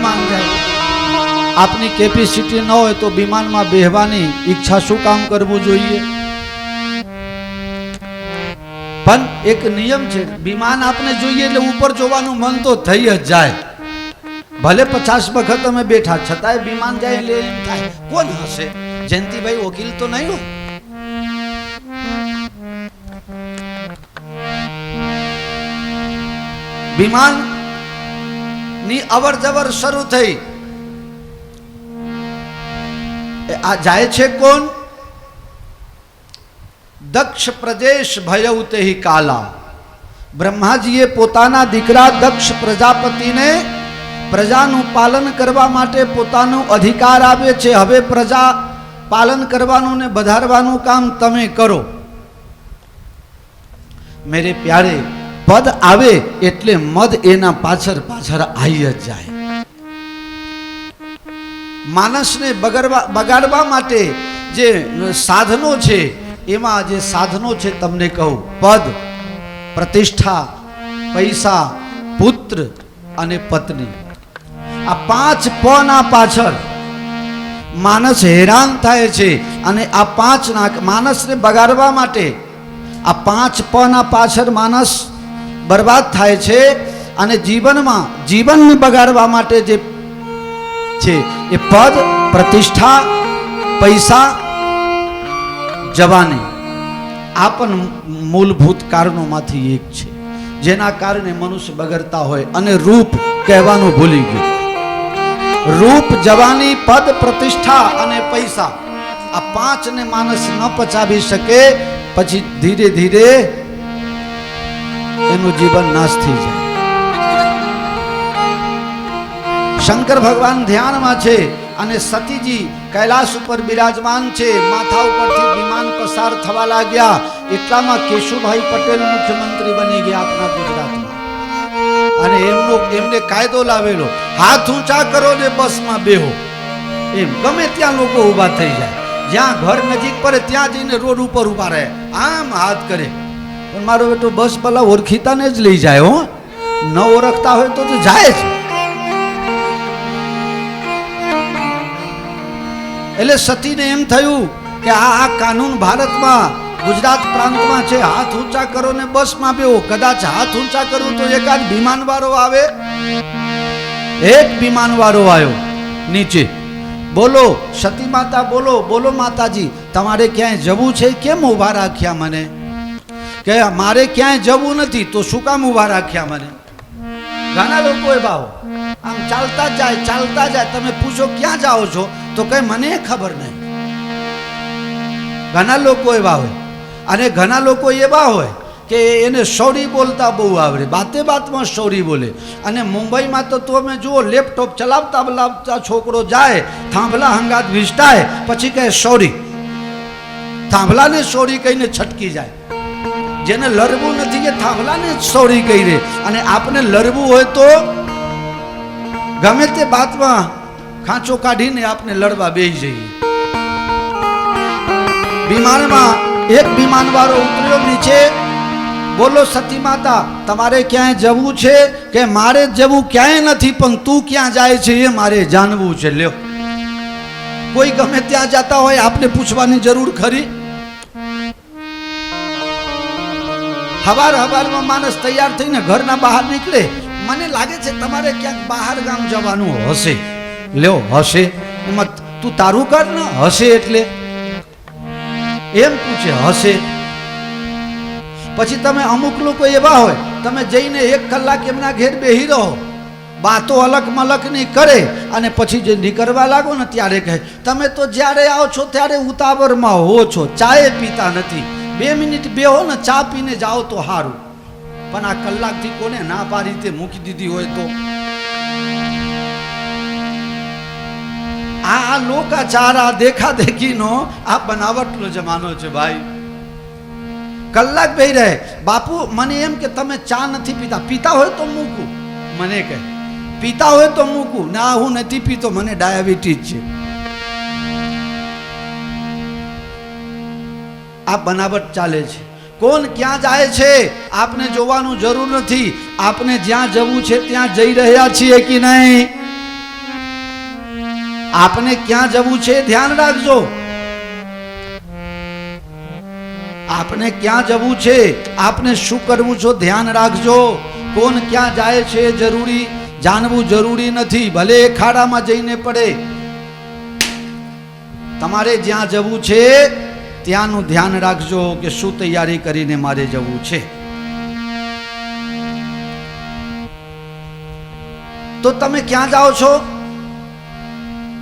विमान जाए। आपनी केपेसिटी न हो तो विमान में बेहवानी इच्छा शू काम करवू जोईए? पण एक नियम छे, विमान आपने जोईए એટલે ઉપર જોવાનું મન તો થઈ જ જાય। ભલે 50 વખત અમે બેઠા છતાંય વિમાન જાય એટલે એમ થાય કોણ હશે? જયંતિભાઈ વકીલ તો નહીં હોય? વિમાન ની અવર જવર શરૂ થઈ। આ જાય છે કોણ? દક્ષ પ્રદેશ ભયઉ તેહી કાલા। બ્રહ્માજીએ પોતાના દીકરા દક્ષ પ્રજાપતિને પ્રજાનું પાલન કરવા માટે પોતાનો અધિકાર આપે છે। હવે પ્રજા પાલન કરવાનું ને વધારવાનું કામ તમે કરો। મેરે પ્યારે પદ આવે એટલે મદ એના પાછળ પાછળ આવી જ જાય। માનસને બગાડવા માટે જે સાધનો છે એમાં જે સાધનો છે તમને કહું, પદ, પ્રતિષ્ઠા, પૈસા, પુત્ર અને પત્ની। આ 5 પ ના પાછળ માનસ હેરાન થાય છે અને આ 5 ના માનસને બગાડવા માટે આ 5 પ ના પાછળ માનસ બરબાદ થાય છે અને જીવનને બગાડવા માટે જે છે એ પદ, પ્રતિષ્ઠા, પૈસા, જવાની આ પણ મૂળભૂત કારણોમાંથી એક છે જેના કારણે મનુષ્ય બગડતા હોય। અને રૂપ કહેવાનું ભૂલી ગયો। રૂપ, જવાની, પદ, પ્રતિષ્ઠા અને પૈસા આ 5 ને માણસ ન પચાવી શકે પછી ધીરે ધીરે એનું જીવન નાશ થઈ જાય। શંકર ભગવાન ધ્યાનમાં છે અને સતીજી कैलाश पर विराजमान छे। माथा उपरथी विमान पसार थवा लाग्या એટલામાં કેશુભાઈ પટેલ મુખ્યમંત્રી બની ગયા આપણા ગુજરાતમાં। અને એમને કાયદો લાવેલો, હાથ ઊંચા કરો ને બસમાં બેહો। એમ ગમે ત્યાં લોકો ઊભા થઈ જાય, જ્યાં ઘર નજીક પડે ત્યાં જઈને રોડ ઉપર ઊભા રહે, આમ હાથ કરે। પણ મારો બેટો બસ ભલા ઓળખીતાને જ લઈ જાય હો, ન ઓળખતા હોય તો જાય જ। એટલે સતીને એમ થયું કે આ કાનૂન ભારતમાં ગુજરાત પ્રાંતમાં છે, હાથ ઊંચા કરો ને બસમાં બેહો। કદાચ હાથ ઊંચા કરું તો એકાદ વિમાન વાળો આવે। એક વિમાન વાળો આવ્યો નીચે। બોલો સતી માતા, બોલો બોલો માતાજી, તમારે ક્યાંય જવું છે? કેમ ઊભા રાખ્યા મને? કે મારે ક્યાંય જવું નથી તો શું કામ ઊભા રાખ્યા મને? ઘણા લોકો એવા આમ ચાલતા જાય। તમે પૂછો ક્યાં જાઓ છો તો કઈ મને ખબર નહીં। ઘણા લોકો એવા હોય અને ઘણા લોકો એવા હોય કે એને શૌરી બોલતા બહુ આવડે, બાતે બાતમાં શૌરી બોલે। અને મુંબઈમાં તો તમે જુઓ, લેપટોપ ચલાવતા છોકરો જાય, થાંભલા હંગાત વિસટાય, પછી કહે શૌરી। થાંભલાને શૌરી કહીને છટકી જાય। જેને લડવું નથી એ થાંભલાને શૌરી કહી દે। અને આપણે લડવું હોય તો ગમે તે બાતમાં ખાંચો કાઢીને આપણે લડવા બેસી જઈએ। વિમાનમાં એક વિમાન વાળો ઉતર્યો નીચે। બોલો સતી માતા, તમારે ક્યાંય જવું છે? કે મારે જવું ક્યાંય નથી, પણ તું ક્યાં જાય છે એ મારે જાણવું છે। લ્યો, કોઈ ગમે ત્યાં જતા હોય આપણે પૂછવાની જરૂર ખરી? હવારમાં માણસ તૈયાર થઈને ઘરના બહાર નીકળે, મને લાગે છે તમારે ક્યાંક બહાર ગામ જવાનું હશે। લ્યો, હશે એમાં તું તારું કર ને, હશે એટલે એમ પૂછે, હશે। પછી તમે અમુક લોકો એવા હોય, તમે જઈને 1 કલાક એમના ઘેર બેહી રહો, બાતો અલગ મલક નહીં કરે, અને પછી જે નીકળવા લાગો ને ત્યારે કહે તમે તો જ્યારે આવો છો ત્યારે ઉતાવળમાં હો છો, ચાય પીતા નથી। 2 મિનિટ બેહો ને ચા પીને જાઓ તો સારું। પણ આ કલાકથી કોને ના પાડી તે મૂકી દીધી હોય તો? આ લોકાચાર, આ દેખા દેખીનો આ બનાવટનો જમાનો છે ભાઈ। કલાક બેહી રહે। બાપુ મને એમ કે તમે ચા નથી પીતા હોય તો મૂકું, મને કહે પીતા હોય તો મૂકું। ના, હું નથી પીતો, મને ડાયાબિટીસ છે। આ બનાવટ ચાલે છે। કોણ ક્યાં જાય છે આપને જોવાનું જરૂર નથી। આપને જ્યાં જવું છે ત્યાં જઈ રહ્યા છીએ કે નહીં? આપને ક્યાં જવું છે ધ્યાન રાખજો. આપને ક્યાં જવું છે, આપને શું કરવું છે ધ્યાન રાખજો. કોણ ક્યાં જાય છે જરૂરી જાણવું જરૂરી નથી, ભલે એ ખાડામાં જઈને પડે. તમારે જ્યાં જવું છે ત્યાંનું ધ્યાન રાખજો કે શું તૈયારી કરીને મારે જવું છે. તો તમે ક્યાં જાઓ છો?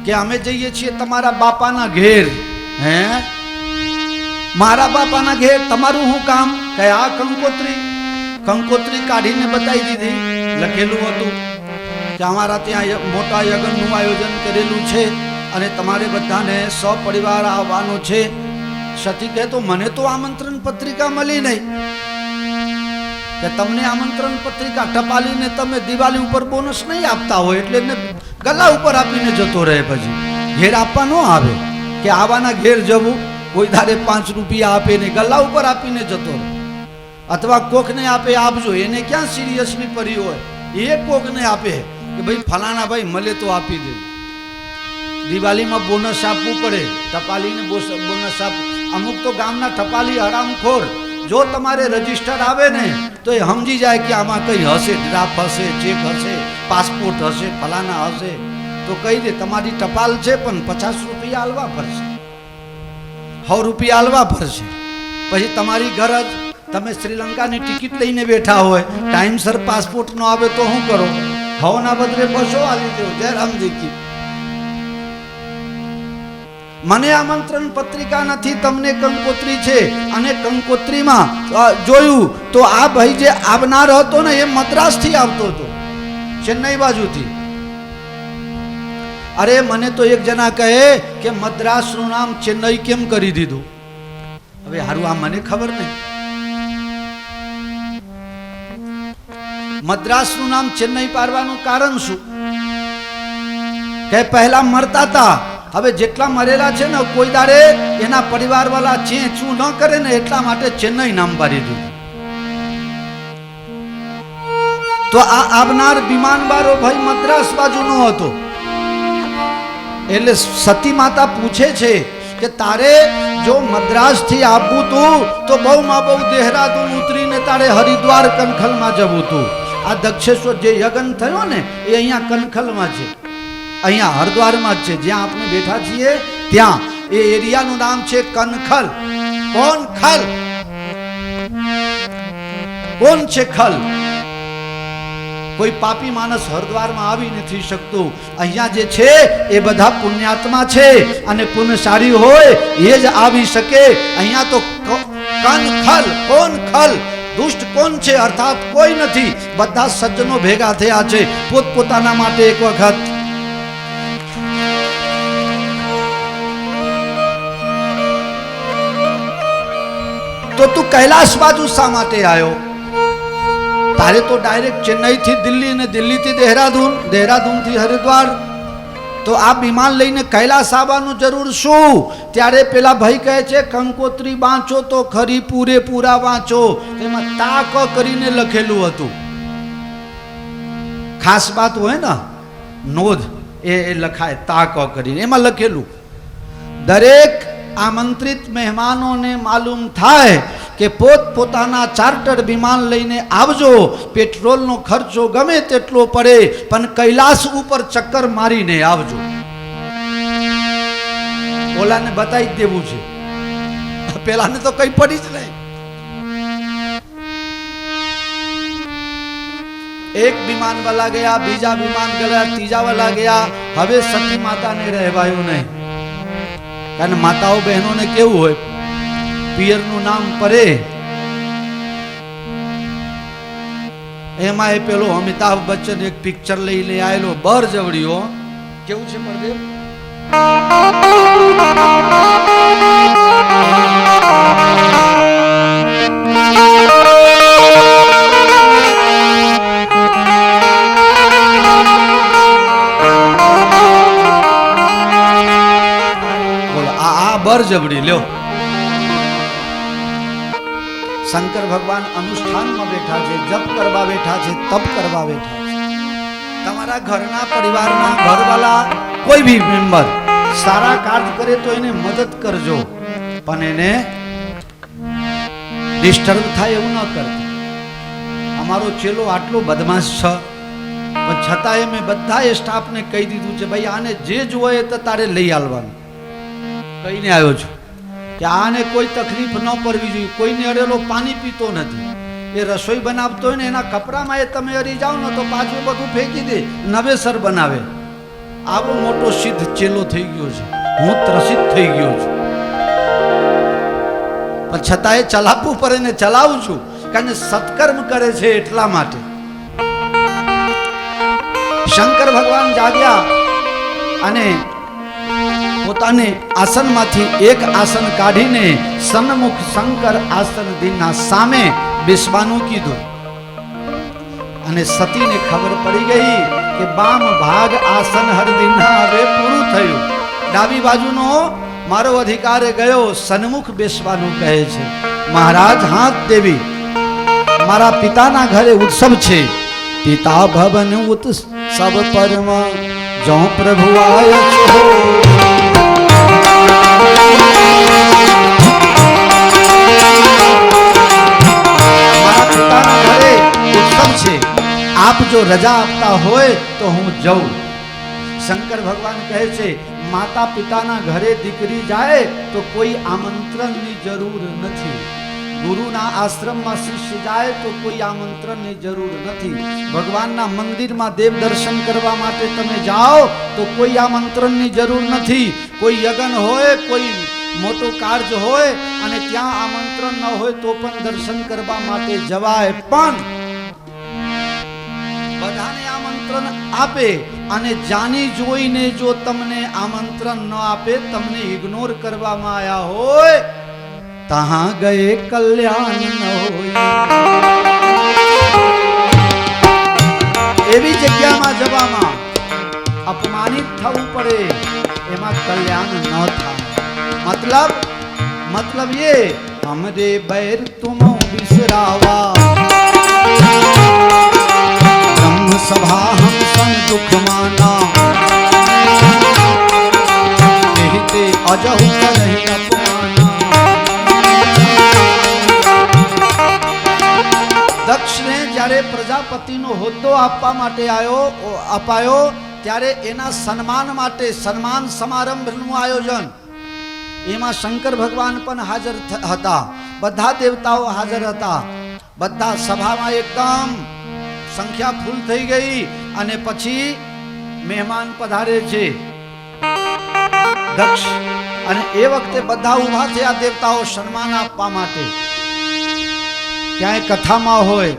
કે અમે જઈએ છીએ તમારા બાપાના ઘેર. હે, મારા બાપાના ઘેર? તમારું શું કામ? કે આ કંકોત્રી કાઢીને બતાવી દીધી. લખેલું હતું કે અમારા ત્યાં મોટા યજ્ઞનું આયોજન કરેલું છે અને તમારે બધાને સપરિવાર આવવાનું છે. સતી કહે તો મને તો આમંત્રણ પત્રિકા મળી નહીં. કે તમને આમંત્રણ પત્રિકા ટપાલીને તમે દિવાળી ઉપર બોનસ નહીં આપતા હોય એટલે ગલા ઉપર આપીને જતો રહે, પછી ઘેર આપવા ન આવે. કે આવાના ઘેર જવું, કોઈ ધારે 5 રૂપિયા આપે ને ગલા ઉપર આપીને જતો રહે. અથવા કોકને આપે આપજો, એને ક્યાં સિરિયસલી પડી હોય. એ કોકને આપે કે ભાઈ ફલાણા ભાઈ મળે તો આપી દે. દિવાળીમાં બોનસ આપવું પડે, ટપાલીને બોનસ આપવું. અમુક તો ગામના ટપાલી હરામખોર, જો તમારે રજીસ્ટર આવે ને તો એ સમજી જાય કે આમાં કંઈ હશે, ડ્રાફ્ટ હશે, ચેક હશે, પાસપોર્ટ હશે, ફલાના હશે, તો કહી દે તમારી ટપાલ છે પણ 50 રૂપિયા આલવા પડશે, 100 રૂપિયા આલવા પડશે. પછી તમારી ગરજ, તમે શ્રીલંકાની ટિકિટ લઈને બેઠા હોય, ટાઈમસર પાસપોર્ટ ન આવે તો શું કરો? હવના બદલે બસો આલી દો. જય રામજી કી. મને આમંત્રણ પત્રિકા નથી, તમને કંકોત્રી છે. અને કંકોત્રીમાં જોયું તો આ ભાઈ જે આવનાર હતો ને એ મદ્રાસથી આવતો હતો, ચેન્નઈ બાજુથી. અરે મને તો એક જણા કહે કે મદ્રાસનું નામ ચેન્નઈ કેમ કરી દીધું? હવે હારું આ મને ખબર નહીં. મદ્રાસનું નામ ચેન્નઈ પાડવાનું કારણ શું? કે પહેલા મરતા હતા, હવે જેટલા મરેલા છે ને કોઈ દાડે એના પરિવાર વાળા ચેચું ન કરે ને એટલા માટે ચેન્નઈ નામ પાડી દીધું. તો આ આવનાર વિમાનવાળો ભાઈ મદ્રાસ બાજુનો હતો. એટલે સતી માતા પૂછે છે કે તારે જો મદ્રાસ થી આવવું તું તો બહુમાં બહુ દેહરાદૂન ઉતરીને તારે હરિદ્વાર કનખલમાં જવું તું. આ દક્ષેશ્વર જે યજ્ઞ થયો ને એ અહીંયા કનખલમાં છે, અહીંયા હરિદ્વારમાં જ છે. જ્યાં આપણે બેઠા છીએ ત્યાં એ એરિયાનું નામ છે કનખલ. કોણ ખલ? કોણ છે ખલ? કોઈ પાપી માણસ હરિદ્વારમાં આવી નથી શકતું. અહીંયા જે છે એ બધા પુણ્યાત્મા છે અને પુણ્યશાળી હોય એ જ આવી શકે. અહીંયા તો કનખલ. કોણ ખલ? દુષ્ટ કોણ છે? અર્થાત કોઈ નથી, બધા સજ્જનો ભેગા થયા છે પોતપોતાના માટે. એક વખત તો તું કૈલાસ બાજુ શા માટે આવ્યો? તારે તો ડાયરેક્ટ ચેન્નઈ થી દિલ્હી અને દિલ્હી થી દેહરાદૂન, દેહરાદૂન થી હરિદ્વાર. તો આ વિમાન લઈને કૈલાસ આવવાનું જરૂર શું? ત્યારે પેલા ભાઈ કહે છે કંકોત્રી વાંચો તો ખરી, પૂરેપૂરા વાંચો. એમાં તાક કરીને લખેલું હતું. ખાસ વાત હોય ને નોંધ એ લખાય તાક કરીને. એમાં લખેલું દરેક આમંત્રિત મહેમાનોને માલુમ થાય કે પોતપોતાના ચાર્ટર વિમાન લઈને આવજો. પેટ્રોલનો ખર્ચો ગમે તેટલો પડે પણ કૈલાસ ઉપર ચક્કર મારીને આવજો. ઓલાને બતાવી દેવું છે, પેલાને તો કઈ પડી જ નહીં. એક વિમાન વાલા ગયા, બીજા વિમાન ગયા, ત્રીજા વાલા ગયા. હવે સતી માતાને રહેવાયું નહીં. કારણ માતાઓ બહેનોને કેવું હોય, પિયરનું નામ પડે એમાં એ પેલો અમિતાભ બચ્ચન એક પિક્ચર લઈને આવેલો બરજવડીઓ. કેવું છે પરદેવ? બોલો આ બરજવડી લ્યો. શંકર ભગવાન અનુષ્ઠાનમાં બેઠા છે, જપ કરવા બેઠા છે, તપ કરવા બેઠા છે. તમારા ઘરના પરિવારના ઘરવાળા કોઈ બી મેમ્બર સારા કાર્ય કરે તો એને મદદ કરજો, પણ એને ડિસ્ટર્બ થાય એવું ન કરજો. અમારો ચેલો આટલો બદમાશ છે, પણ છતાંય મેં બધાએ સ્ટાફને કહી દીધું છે, ભાઈ આને જે જોઈએ તો તારે લઈ આવવાનું. કહીને આવ્યો છું કે આને કોઈ તકલીફ ન પડવી જોઈએ. કોઈને અડેલો પાણી પીતો નથી. એ રસોઈ બનાવતો હોય ને એના કપડામાં એ તમે અડી જાઓ ને તો પાછું બધું ફેંકી દે, નવેસર બનાવે. આવો મોટો સિદ્ધ ચેલો થઈ ગયો છે, હું ત્રસિત થઈ ગયો છું. પણ છતાંય ચલાવવું પડે ને ચલાવું છું, કારણ કે સત્કર્મ કરે છે એટલા માટે. શંકર ભગવાન જાગ્યા અને પોતાને આસનમાંથી એક આસન કાઢીને સન્મુખ શંકર આસન દીના સામે બેસવાનું કીધું. અને સતીને ખબર પડી ગઈ કે બામ ભાગ આસન હરદીના હવે પૂરું થયું. ડાબી બાજુનો મારો અધિકાર ગયો, સન્મુખ બેસવાનું કહે છે. મહારાજ હાથ દેવી, મારા પિતાના ઘરે ઉત્સવ છે. પિતા ભવન ઉત્સવ પરમાં જો પ્રભુ આય છો. મારા પિતાના ઘરે ઉત્સવ છે, આપ જો રજા આપતા હોય તો હું જાઉં. શંકર ભગવાન કહે છે, માતા પિતાના ઘરે દીકરી જાય તો કોઈ આમંત્રણની જરૂર નથી. ગુરુના આશ્રમમાં શિષ્ય જાય તો કોઈ આમંત્રણની જરૂર નથી. ભગવાનના મંદિરમાં દેવ દર્શન કરવા માટે તમે જાઓ તો કોઈ આમંત્રણની જરૂર નથી. કોઈ યજ્ઞ હોય, કોઈ મોટો કાર્ય હોય અને ત્યાં આમંત્રણ ન હોય તો પણ દર્શન કરવા માટે જવાય. પણ બધાને આમંત્રણ આપે અને જાણી જોઈને જો તમને આમંત્રણ ન આપે, તમને ઇગ્નોર કરવામાં આવ્યા હોય, તહાં ગયે કલ્યાણ ન હોય. એવી જગ્યામાં જવામાં અપમાનિત થવું પડે, એમાં કલ્યાણ ન થાય. मतलब ये हमरे बैर तुम बिसरावा, ब्रह्म सभा हम सन दुख माना, कहते अजहु करहि अपमाना. દક્ષને જ્યારે પ્રજાપતિનો હોદ્દો આપવા માટે અપાયો ત્યારે એના સન્માન માટે સન્માન સમારંભનું આયોજન, એમાં શંકર ભગવાન પણ હાજર હતા, બધા દેવતાઓ હાજર હતા. બધા સભામાં એકદમ સંખ્યા ફૂલ થઈ ગઈ. અને પછી મહેમાન પધારે છે દક્ષ, અને એ વખતે બધા ઊભા થયા દેવતાઓ સન્માન આપવા માટે. ક્યાંય કથામાં હોય,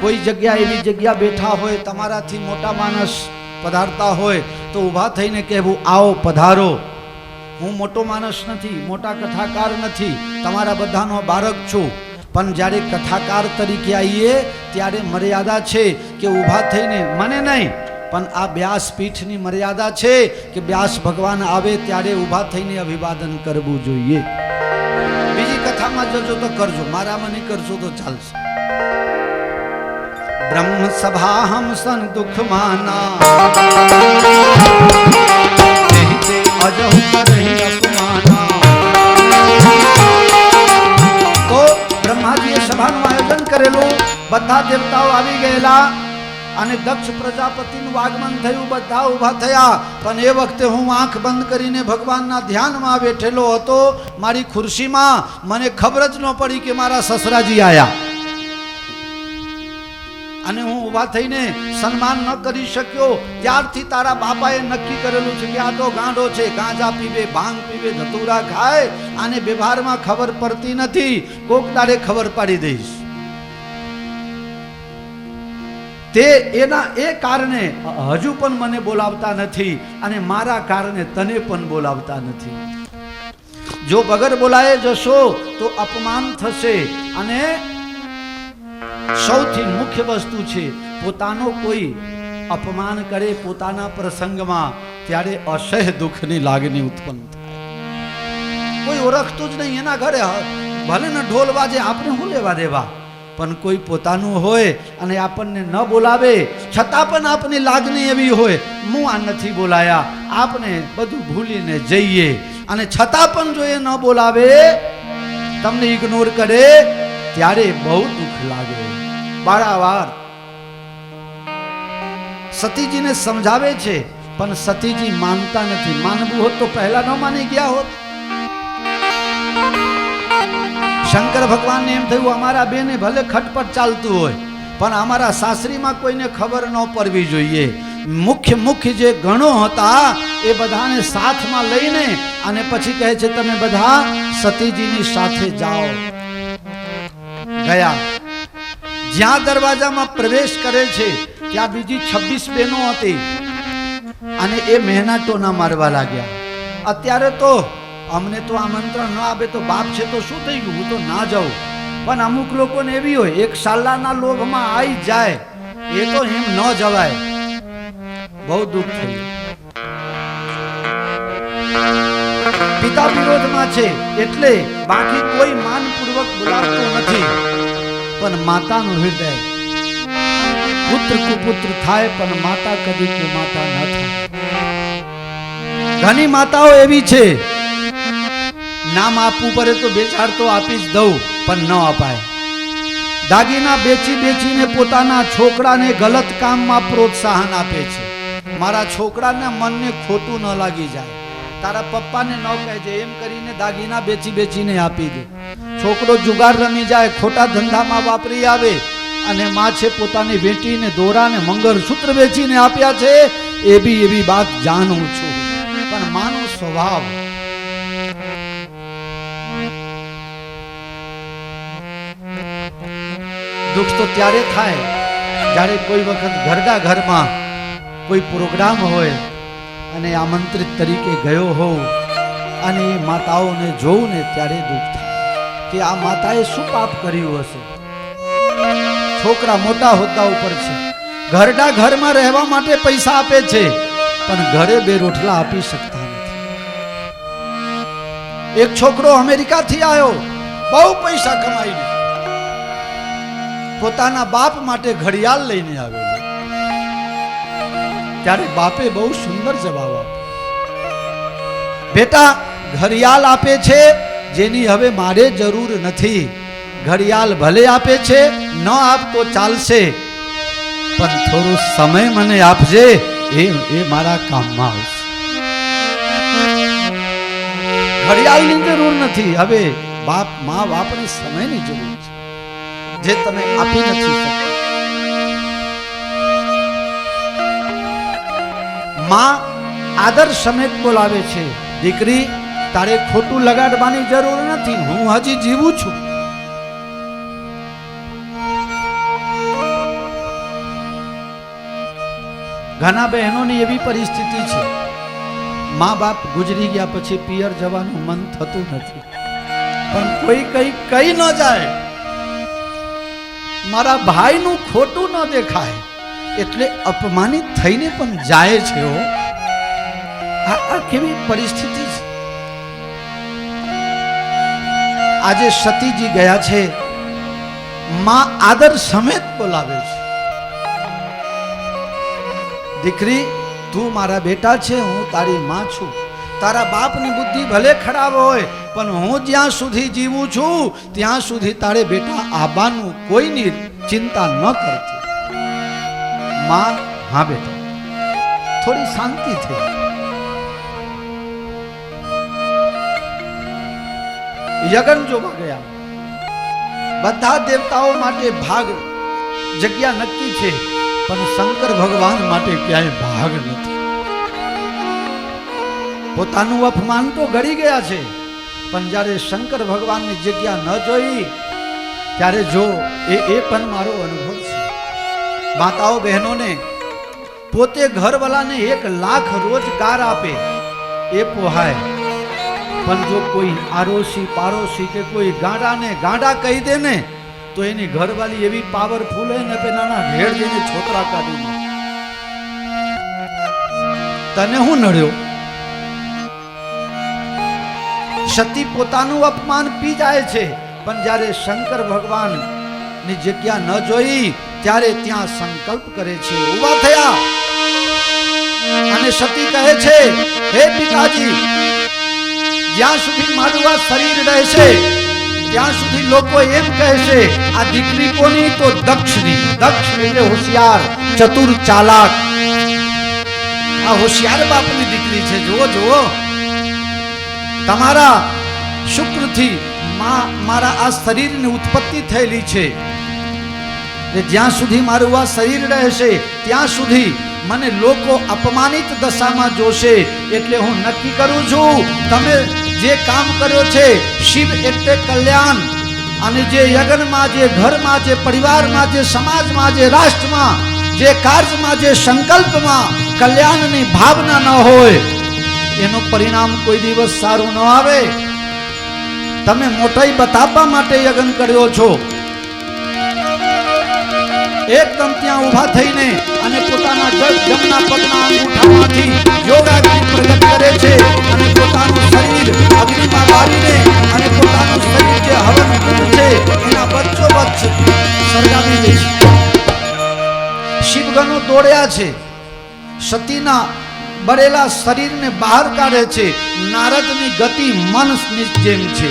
કોઈ જગ્યા એવી જગ્યા બેઠા હોય, તમારાથી મોટા માણસ પધારતા હોય તો ઊભા થઈને કહેવું, આવો પધારો. હું મોટો માણસ નથી, મોટા કથાકાર નથી, તમારા બધાનો બાળક છું, પણ જ્યારે કથાકાર તરીકે આવીએ ત્યારે મર્યાદા છે કે ઊભા થઈને, મને નહીં પણ આ વ્યાસપીઠની મર્યાદા છે કે વ્યાસ ભગવાન આવે ત્યારે ઊભા થઈને અભિવાદન કરવું જોઈએ. બીજી કથામાં જજો તો કરજો, મારામાં નહીં કરશો તો ચાલશે. બ્રહ્મ સભા હમ સન દુઃખ માના, અજહુ કરહિ અપમાના. તો બ્રહ્માજીએ સભાનું આયોજન કરેલું, બધા દેવતાઓ આવી ગયેલા અને દક્ષ પ્રજાપતિનું આગમન થયું. બધા ઊભા થયા, પણ એ વખતે હું આંખ બંધ કરીને ભગવાનના ધ્યાનમાં બેઠેલો હતો મારી ખુરશીમાં. મને ખબર જ ન પડી કે મારા સસરાજી આયા, અને હું ઊભા થઈને સન્માન ન કરી શક્યો. ત્યારથી તારા બાપાએ નક્કી કરેલું છે કે આ તો ગાંડો છે, ગાંજા પીવે, ભાંગ પીવે, ધતુરા ખાય, આને વ્યવહારમાં ખબર પડતી નથી, કોક દાડે ખબર પાડી દઈશ. તે એના એ કારણે હજુ પણ મને બોલાવતા નથી અને મારા કારણે તને પણ બોલાવતા નથી. જો વગર બોલાય જશો તો અપમાન થશે. અને સૌથી મુખ્ય વસ્તુ છે, પોતાનો કોઈ અપમાન કરે પોતાના પ્રસંગમાં ત્યારે અસહ્ય દુઃખની લાગણી ઉત્પન્ન થાય. કોઈ ઓળખતું જ નહીં એના ઘરે ભલે ને ઢોલ વાજે, આપણે શું લેવા દેવા, પણ કોઈ પોતાનું હોય અને આપણને ન બોલાવે છતાં પણ આપની લાગણી એવી હોય હું આ નથી બોલાયા, આપને બધું ભૂલીને જઈએ અને છતાં પણ જો એ ન બોલાવે, તમને ઇગ્નોર કરે, ત્યારે બહુ દુઃખ લાગે. વારંવાર સતીજીને સમજાવે છે પણ સતીજી માનતા નથી. માનવું હોત તો પહેલા ન માની ગયા હોત. શંકર ભગવાનને એમ થયું અમારા બેને ભલે ખટપટ ચાલતું હોય પણ અમારા સાસરીમાં કોઈને ખબર ન પડવી જોઈએ. મુખ્ય જે ગણો હતા એ બધાને સાથમાં લઈને અને પછી કહે છે તમે બધા સતીજીની સાથે જાઓ. ગયા. જ્યાં દરવાજામાં પ્રવેશ કરે છે ત્યાં બીજી 26 બહેનો હતી અને એ મહેનાટોના મારવા લાગ્યા. અત્યારે તો અમને તો આમંત્રણ ન આપે તો બાપ છે તો શું થઈ ગયું, હું તો ના જાઉં. પણ અમુક લોકોને એવી હોય એક સાલાના લોભમાં આવી જાય, એ તો એમ ન જવાય. બહુ દુઃખ થયું. પિતા વિરોધમાં છે એટલે બાકી કોઈ માનપૂર્વક બોલાવતું નથી, પણ માતાનું હૃદય પુત્ર કુપુત્ર થાય પણ માતા કદી કુમાતા ન થાય. ઘણી માતાઓ એવી છે નામ આપવું પડે તો 2-4 તો આપી જ દઉં પણ ન અપાય. દાગીના બેચીને પોતાના છોકરાને ગલત કામમાં પ્રોત્સાહન આપે છે. મારા છોકરાના મનને ખોટું ન લાગી જાય, તારા પપ્પાને ન કહેજે એમ કરીને દાગીના બેચીને આપી દે. છોકરો જુગાર રમી જાય, ખોટા ધંધામાં વાપરી આવે અને માં છે પોતાની વેટીને દોરાને મંગળસૂત્ર વેચીને આપ્યા છે. એવી વાત જાણું છું, પણ માનો સ્વભાવ. દુઃખ તો ત્યારે થાય જ્યારે કોઈ વખત ઘરમાં કોઈ પ્રોગ્રામ હોય અને આમંત્રિત તરીકે ગયો હોઉં અને એ માતાઓને જોઉં ને ત્યારે દુઃખ થાય કે આ માતાએ શું પાપ કર્યું હશે. છોકરા મોટા હોદ્દા ઉપર છે, ઘરમાં રહેવા માટે પૈસા આપે છે પણ ઘરે 2 રોટલા આપી શકતા નથી. એક છોકરો અમેરિકાથી આવ્યો, બહુ પૈસા કમાઈને પોતાના બાપ માટે ઘડિયાળ લઈને આવેલો. ત્યારે બાપે બહુ સુંદર જવાબ આપ્યો, બેટા ઘડિયાળ આપે છે જેની હવે મારે જરૂર નથી. ઘડિયાળ ભલે આપે છે, ન આપતો ચાલશે, પણ થોડો સમય મને આપજે, એ મારા કામમાં આવશે. ઘડિયાળની જરૂર નથી, હવે મા બાપને સમયની જરૂર છે જે તમે આપી નથી શકતા. માં આદર સમેત બોલાવે છે, દીકરી તારે ખોટું લગાડવાની જરૂર નથી, હું હજી જીવું છું. ઘણા બહેનોની એવી પરિસ્થિતિ છે, મા બાપ ગુજરી ગયા પછી પિયર જવાનું મન થતું નથી, પણ કોઈ કઈ ન જાય, મારા ભાઈનું ખોટું ન દેખાય એટલે અપમાનિત થઈને પણ જાય છે. આ કેવી પરિસ્થિતિ છે. આજે સતીજી ગયા છે, માં આદર સમેત બોલાવે છે, દીકરી તું મારા બેટા છે, હું તારી માં છું. તારા બાપની બુદ્ધિ ભલે ખરાબ હોય પણ હું જ્યાં સુધી જીવું છું ત્યાં સુધી તારે બેટા આબાનું કોઈની ચિંતા ન કરતી. માં હા બેટા. થોડી શાંતિ થઈ. યજ્ઞ જોવા ગયા. બધા દેવતાઓ માટે ભાગ જગ્યા નક્કી છે પણ શંકર ભગવાન માટે ક્યાંય ભાગ નથી. પોતાનું અપમાન તો ગળી ગયા છે પણ જ્યારે શંકર ભગવાનની જગ્યા ન જોઈ ત્યારે જો એ પણ મારો અનુભવ છે. માતાઓ બહેનોને પોતે ઘરવાળાને 1 લાખ રોજગાર આપે એ પોહાય, પણ જો કોઈ આરોસી પાડોશી કે કોઈ ગાંડાને ગાંડા કહી દે ને તો એની ઘરવાળી એવી પાવરફુલ હે ને કે નાના ઘેર જઈને છોકરા કાઢી નાખે. તને હું નડ્યો? સતી પોતાનું અપમાન પી જાય છે પણ જ્યારે શંકર ભગવાન ની જગ્યા ન જોઈ ત્યારે ત્યાં સંકલ્પ કરે છે, ઊભા થયા અને સતી કહે છે, હે પિતાજી, જ્યાં સુધી મારું આ શરીર રહેશે ત્યાં સુધી લોકો એમ કહેશે આ દીકરી કોની? તો દક્ષની. દક્ષ એટલે હોશિયાર, ચતુર, ચાલાક. આ હોશિયાર બાપની દીકરી છે. જુઓ જુઓ, તમારા શુક્રથી મારા આ શરીરની ઉત્પત્તિ થયેલી છે. જ્યાં સુધી મારું આ શરીર રહેશે ત્યાં સુધી મને લોકો અપમાનિત દશામાં જોશે. એટલે હું નક્કી કરું છું, તમે જે કામ કર્યો છે, શિવ એટલે કલ્યાણ, અને જે યજ્ઞમાં, જે ઘરમાં, જે પરિવારમાં, જે સમાજમાં, જે રાષ્ટ્રમાં, જે કાર્યમાં, જે સંકલ્પમાં કલ્યાણની ભાવના ન હોય એનું પરિણામ કોઈ દિવસ સારું ન આવે. તમે મોટાઈ બતાવવા માટે યજ્ઞ કર્યો છો. એકદમ ત્યાં ઊભા થઈને અને પોતાના જમણા પગના અંગૂઠામાંથી યોગાગ્નિ પ્રગટ કરે છે અને પોતાનું શરીર અગ્નિમાં બાળીને અને પોતાનું શરીર જે હવન કુંડ છે એના વચ્ચોવચ્ચ સળગાવી દે છે. શિવગણો દોડ્યા છે, સતીના બળેલા શરીરને બહાર કાઢે છે. નારદની ગતિ મનની જેમ છે.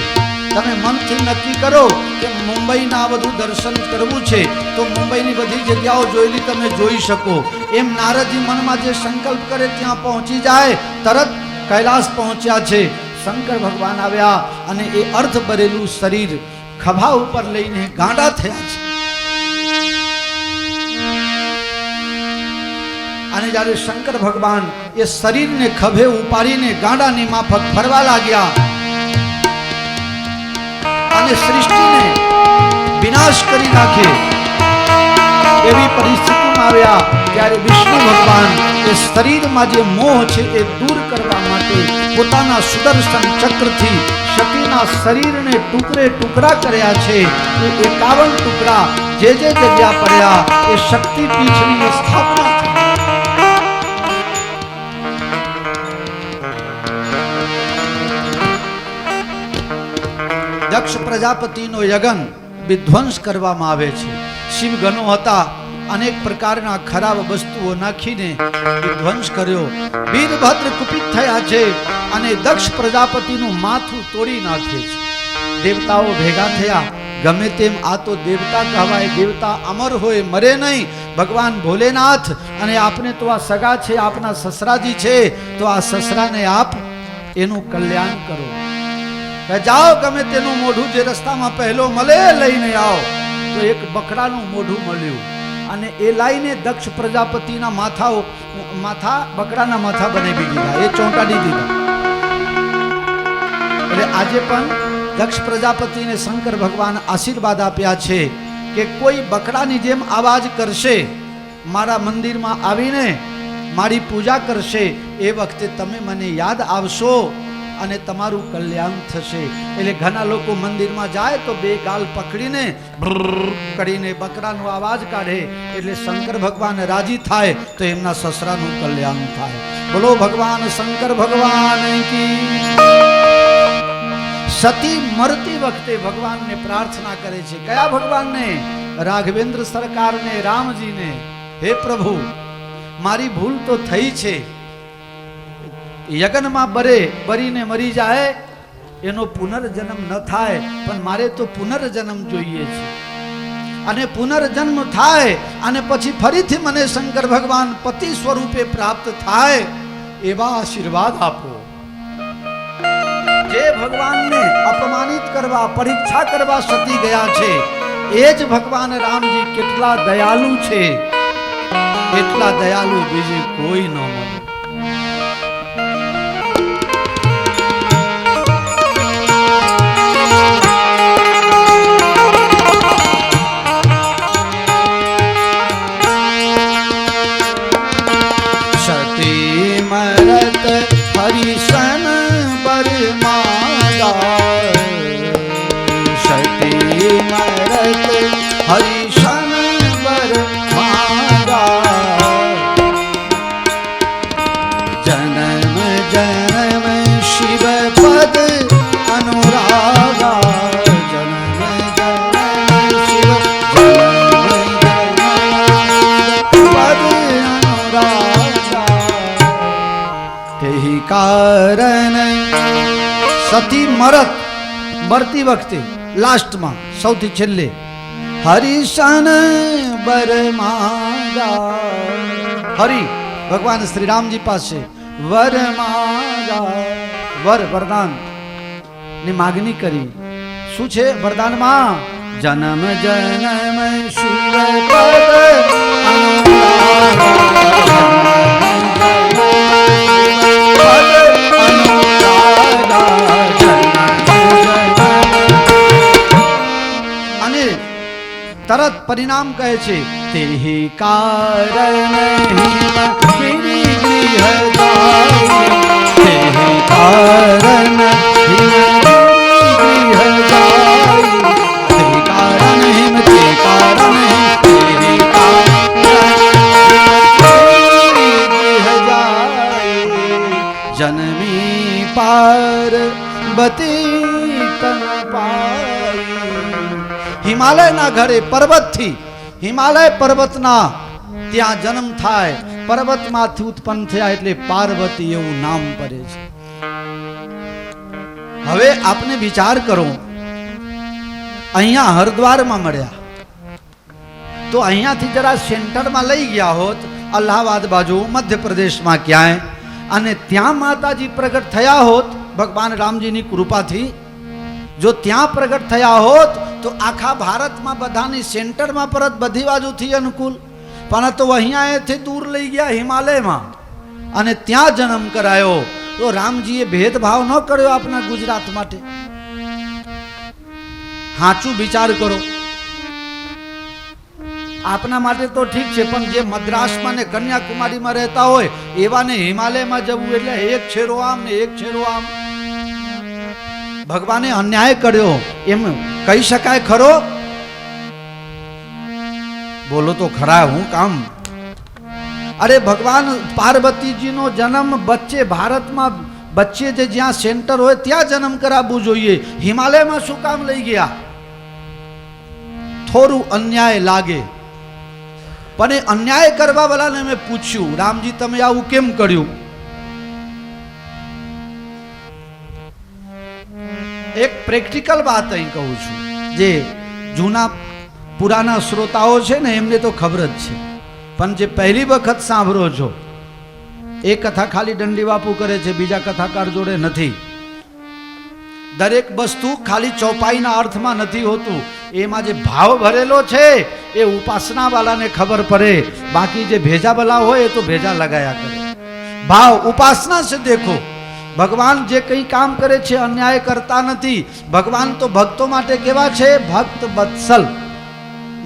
તમે મનથી નક્કી કરો કે મુંબઈના આ બધું દર્શન કરવું છે તો મુંબઈની બધી જગ્યાઓ જોયેલી તમે જોઈ શકો. એમ નારદજી મનમાં જે સંકલ્પ કરે ત્યાં પહોંચી જાય. તરત કૈલાસ પહોંચ્યા છે. શંકર ભગવાન આવ્યા અને એ અર્ધ ભરેલું શરીર ખભા ઉપર લઈને ગાંડા થયા છે. અને જ્યારે શંકર ભગવાન એ શરીરને ખભે ઉપાડીને ગાંડાની માફક ફરવા લાગ્યા અને સૃષ્ટિને વિનાશ કરી નાખે એવી પરિસ્થિતિમાં આવ્યા ત્યારે વિષ્ણુ ભગવાન એ શરીરમાં જે મોહ છે એ દૂર કરવા માટે પોતાના સુદર્શન ચક્રથી સતીના શરીરને ટુકડે ટુકડા કર્યા છે. એ 51 ટુકડા જે જગ્યા પડ્યા એ શક્તિપીઠની સ્થાપના થઈ. દક્ષ પ્રજાપતિનો યજ્ઞ વિધ્વંસ કરવામાં આવે છે. શિવગણો હતા, અનેક પ્રકારના ખરાબ વસ્તુઓ નાખીને વિધ્વંસ કર્યો. વીરભદ્ર કુપિત થયા છે અને દક્ષ પ્રજાપતિનું માથું તોડી નાખે છે. દેવતાઓ ભેગા થયા. ગમે તેમ આ તો દેવતા કહેવાય, દેવતા અમર હોય, મરે નહીં. ભગવાન ભોલેનાથ, અને આપને તો આ સગા છે, આપના સસરાજી છે, તો આ સસરાને આપ એનું કલ્યાણ કરો. જાઓ, ગમે તેનું મોઢું જે રસ્તામાં પહેલો મળે લઈને આવો. તો એક બકરાનું મોઢું મળ્યું અને એ લાઈને દક્ષ પ્રજાપતિના માથા બકરાના માથા બનાવી દીધા, એ ચોંટાડી દીધા. એટલે આજે પણ દક્ષ પ્રજાપતિને શંકર ભગવાન આશીર્વાદ આપ્યા છે કે કોઈ બકરાની જેમ આવાજ કરશે, મારા મંદિરમાં આવીને મારી પૂજા કરશે, એ વખતે તમે મને યાદ આવશો અને તમારું કલ્યાણ થશે. એટલે ઘણા લોકો મંદિરમાં જાય તો બે ગાલ પકડીને કરીને બકરાનો અવાજ કાઢે એટલે શંકર ભગવાન રાજી થાય તો એમના સસરાનું કલ્યાણ થાય. બોલો ભગવાન શંકર ભગવાન કી. સતી મરતી વખતે ભગવાનને પ્રાર્થના કરે છે. કયા ભગવાનને? રાઘવેન્દ્ર સરકારને, રામજીને. હે પ્રભુ, મારી ભૂલ તો થઈ છે, યજ્ઞમાં બરીને મરી જાય એનો પુનર્જન્મ ન થાય, પણ મારે તો પુનર્જન્મ જોઈએ છે. અને પુનર્જન્મ થાય અને પછી ફરીથી મને શંકર ભગવાન પતિ સ્વરૂપે પ્રાપ્ત થાય એવા આશીર્વાદ આપો. જે ભગવાનને અપમાનિત કરવા, પરીક્ષા કરવા સતી ગયા છે, એ જ ભગવાન રામજી કેટલા દયાલુ છે, એટલા દયાલુ બીજે કોઈ ન મળે. હરિશન બરમાયા, સતી મરત હરિશન બરમાયા, જન્મ જન્મ શિવ પદ અનુરાગા, જન્મ જન્મ શિવ મરત મરતી વખતે લાસ્ટમાં સૌથી છેલ્લે હરિશન બર માંગા, હરિ ભગવાન શ્રી રામજી પાસે વર માંગા, વર વરદાન ની માગણી કરી. શું છે વરદાનમાં? જન્મ જન્મ શિવ પદ અને તરત પરિણામ કહે છે તેહી કારણ તેહી કારણ જન્મી પાર્વતી તન પાઈ. હિમાલયના ઘરે પર્વતથી, હિમાલય પર્વતના ત્યાં જન્મ થાય, પર્વતમાંથી ઉત્પન્ન થયા એટલે પાર્વતી એવું નામ પડે છે. હવે આપને વિચાર કરો, અહીંયા હરદ્વારમાં મળ્યા તો અહીંયાથી જરા સેન્ટરમાં લઈ ગયા હોત, અલ્હાબાદ બાજુ મધ્યપ્રદેશમાં ક્યાંય, અને ત્યાં માતાજી પ્રગટ થયા હોત ભગવાન રામજીની કૃપાથી. જો ત્યાં પ્રગટ થયા હોત તો આખા ભારતમાં બધાની સેન્ટરમાં પરત બધી બાજુથી અનુકૂળ, પણ તો અહીંયાથી દૂર લઈ ગયા હિમાલયમાં અને ત્યાં જન્મ કરાયો. તો રામજીએ ભેદભાવ ન કર્યો આપણા ગુજરાત માટે. સાચું વિચાર કરો. આપના માટે તો ઠીક છે, પણ જે મદ્રાસમાં ને કન્યાકુમારીમાં રહેતા હોય એવાને હિમાલયમાં જવું એટલે એક છેરો આમ ને એક છેરો આમ. ભગવાને અન્યાય કર્યો એમ કહી શકાય ખરો? બોલો તો ખરા, હું કામ? અરે ભગવાન પાર્વતીજીનો જન્મ વચ્ચે ભારતમાં વચ્ચે જે જ્યાં સેન્ટર હોય ત્યાં જન્મ કરાવવું જોઈએ. હિમાલયમાં શું કામ લઈ ગયા? થોડું અન્યાય લાગે, પણ એ અન્યાય કરવા વાળાને મેં પૂછ્યું, રામજી તમે આવું કેમ કર્યું? એક પ્રેક્ટિકલ વાત અહીં કહું છું, જે જૂના પુરાના શ્રોતાઓ છે ને એમને તો ખબર જ છે, પણ જે પહેલી વખત સાંભળો છો એ કથા ખાલી દંડી બાપુ કરે છે, બીજા કથાકાર જોડે નથી. દરેક વસ્તુ ખાલી ચોપાઈના અર્થમાં નથી હોતું, એમાં જે ભાવ ભરેલો છે એ ઉપાસના વાળાને ખબર પડે. બાકી જે ભેજા ભલા હોય એ તો ભેજા લગાયા કરે. ભાવ ઉપાસના से देखो, ભગવાન જે કંઈ કામ કરે છે અન્યાય કરતા નથી. ભગવાન તો ભક્તો માટે કેવા છે? ભક્ત વત્સલ.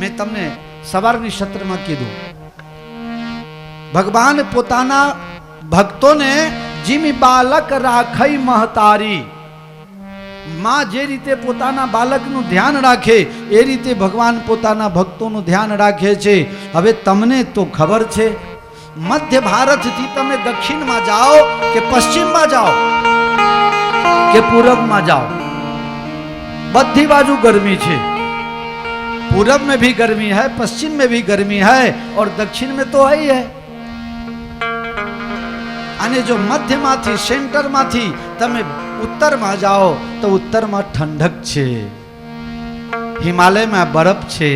મેં તમને સવારની સત્રમાં કીધું, ભગવાન પોતાના ભક્તોને જીમી બાલક રાખઈ મહતારી. માં જે રીતે પોતાના બાલકનું ધ્યાન રાખે એ રીતે ભગવાન પોતાના ભક્તોનું ધ્યાન રાખે છે. હવે તમને તો ખબર છે, મધ્ય ભારતથી તમે દક્ષિણમાં જાઓ કે પશ્ચિમમાં જાઓ કે પૂરબમાં જાઓ, બધી બાજુ गर्मी છે. पूरब में भी गर्मी है, पश्चिम में भी गर्मी है और दक्षिण में तो है ही है. અને જો મધ્યમાંથી સેન્ટરમાંથી તમે ઉત્તરમાં જાઓ તો ઉત્તરમાં ઠંડક છે, હિમાલયમાં બરફ છે.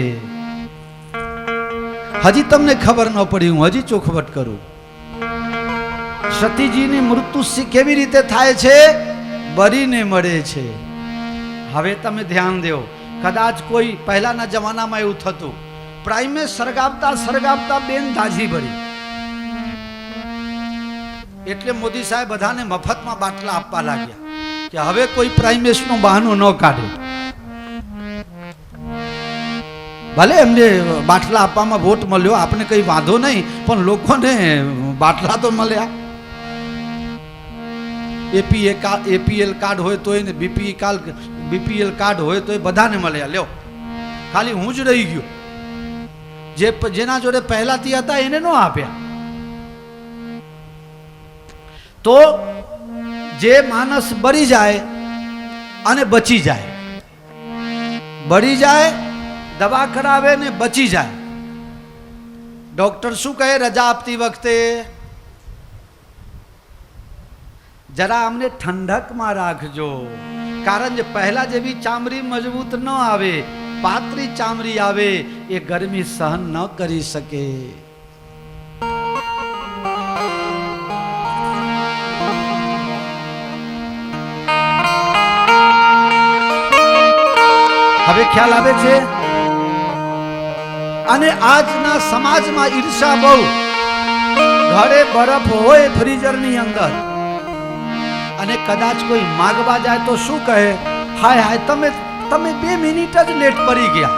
હજી તમને ખબર ન પડી, હું હજી ચોખવટ કરું. સતીજીની મૃત્યુ કેવી રીતે થાય છે? બરીને મળે છે. હવે તમે ધ્યાન દો, કદાચ કોઈ પહેલાના જમાનામાં એવું થતું, પ્રાઇમે સળગાવતા સળગાવતા બેન દાઝી ભરી, એટલે મોદી સાહેબ બધાને મફતમાં બાટલા આપવા લાગ્યા કે હવે કોઈ પ્રાઇમેસનું બહાનું ન કાઢે. ભલે એમને બાટલા આપવામાં વોટ મળ્યો, આપણે કઈ વાંધો નહીં, પણ લોકોને બાટલા તો મળ્યા. એપીએલ કાર્ડ હોય તો એને બીપીએલ કાર્ડ હોય તો એ બધાને મળ્યા. લ્યો, ખાલી હું જ રહી ગયો, જેના જોડે પહેલાથી હતા એને ન આપ્યા. તો જે માણસ બળી જાય અને બચી જાય, બળી જાય દવા કરાવે ને બચી જાય, ડોક્ટર શું કહે રજા આપતી વખતે? જરા અમને ઠંડકમાં રાખજો, કારણ જે પહેલા જેવી ચામડી મજબૂત ન આવે, પાતળી ચામડી આવે, એ ગરમી સહન ન કરી શકે. હવે ખ્યાલ આવે છે? અને આજના સમાજમાં ઈર્ષા બહુ. ઘરે બરફ હોય ફ્રીઝરની અંદર, અને કદાચ કોઈ માગવા જાય તો શું કહે? હાય હાય, તમે 2 મિનિટ જ લેટ પડી ગયા.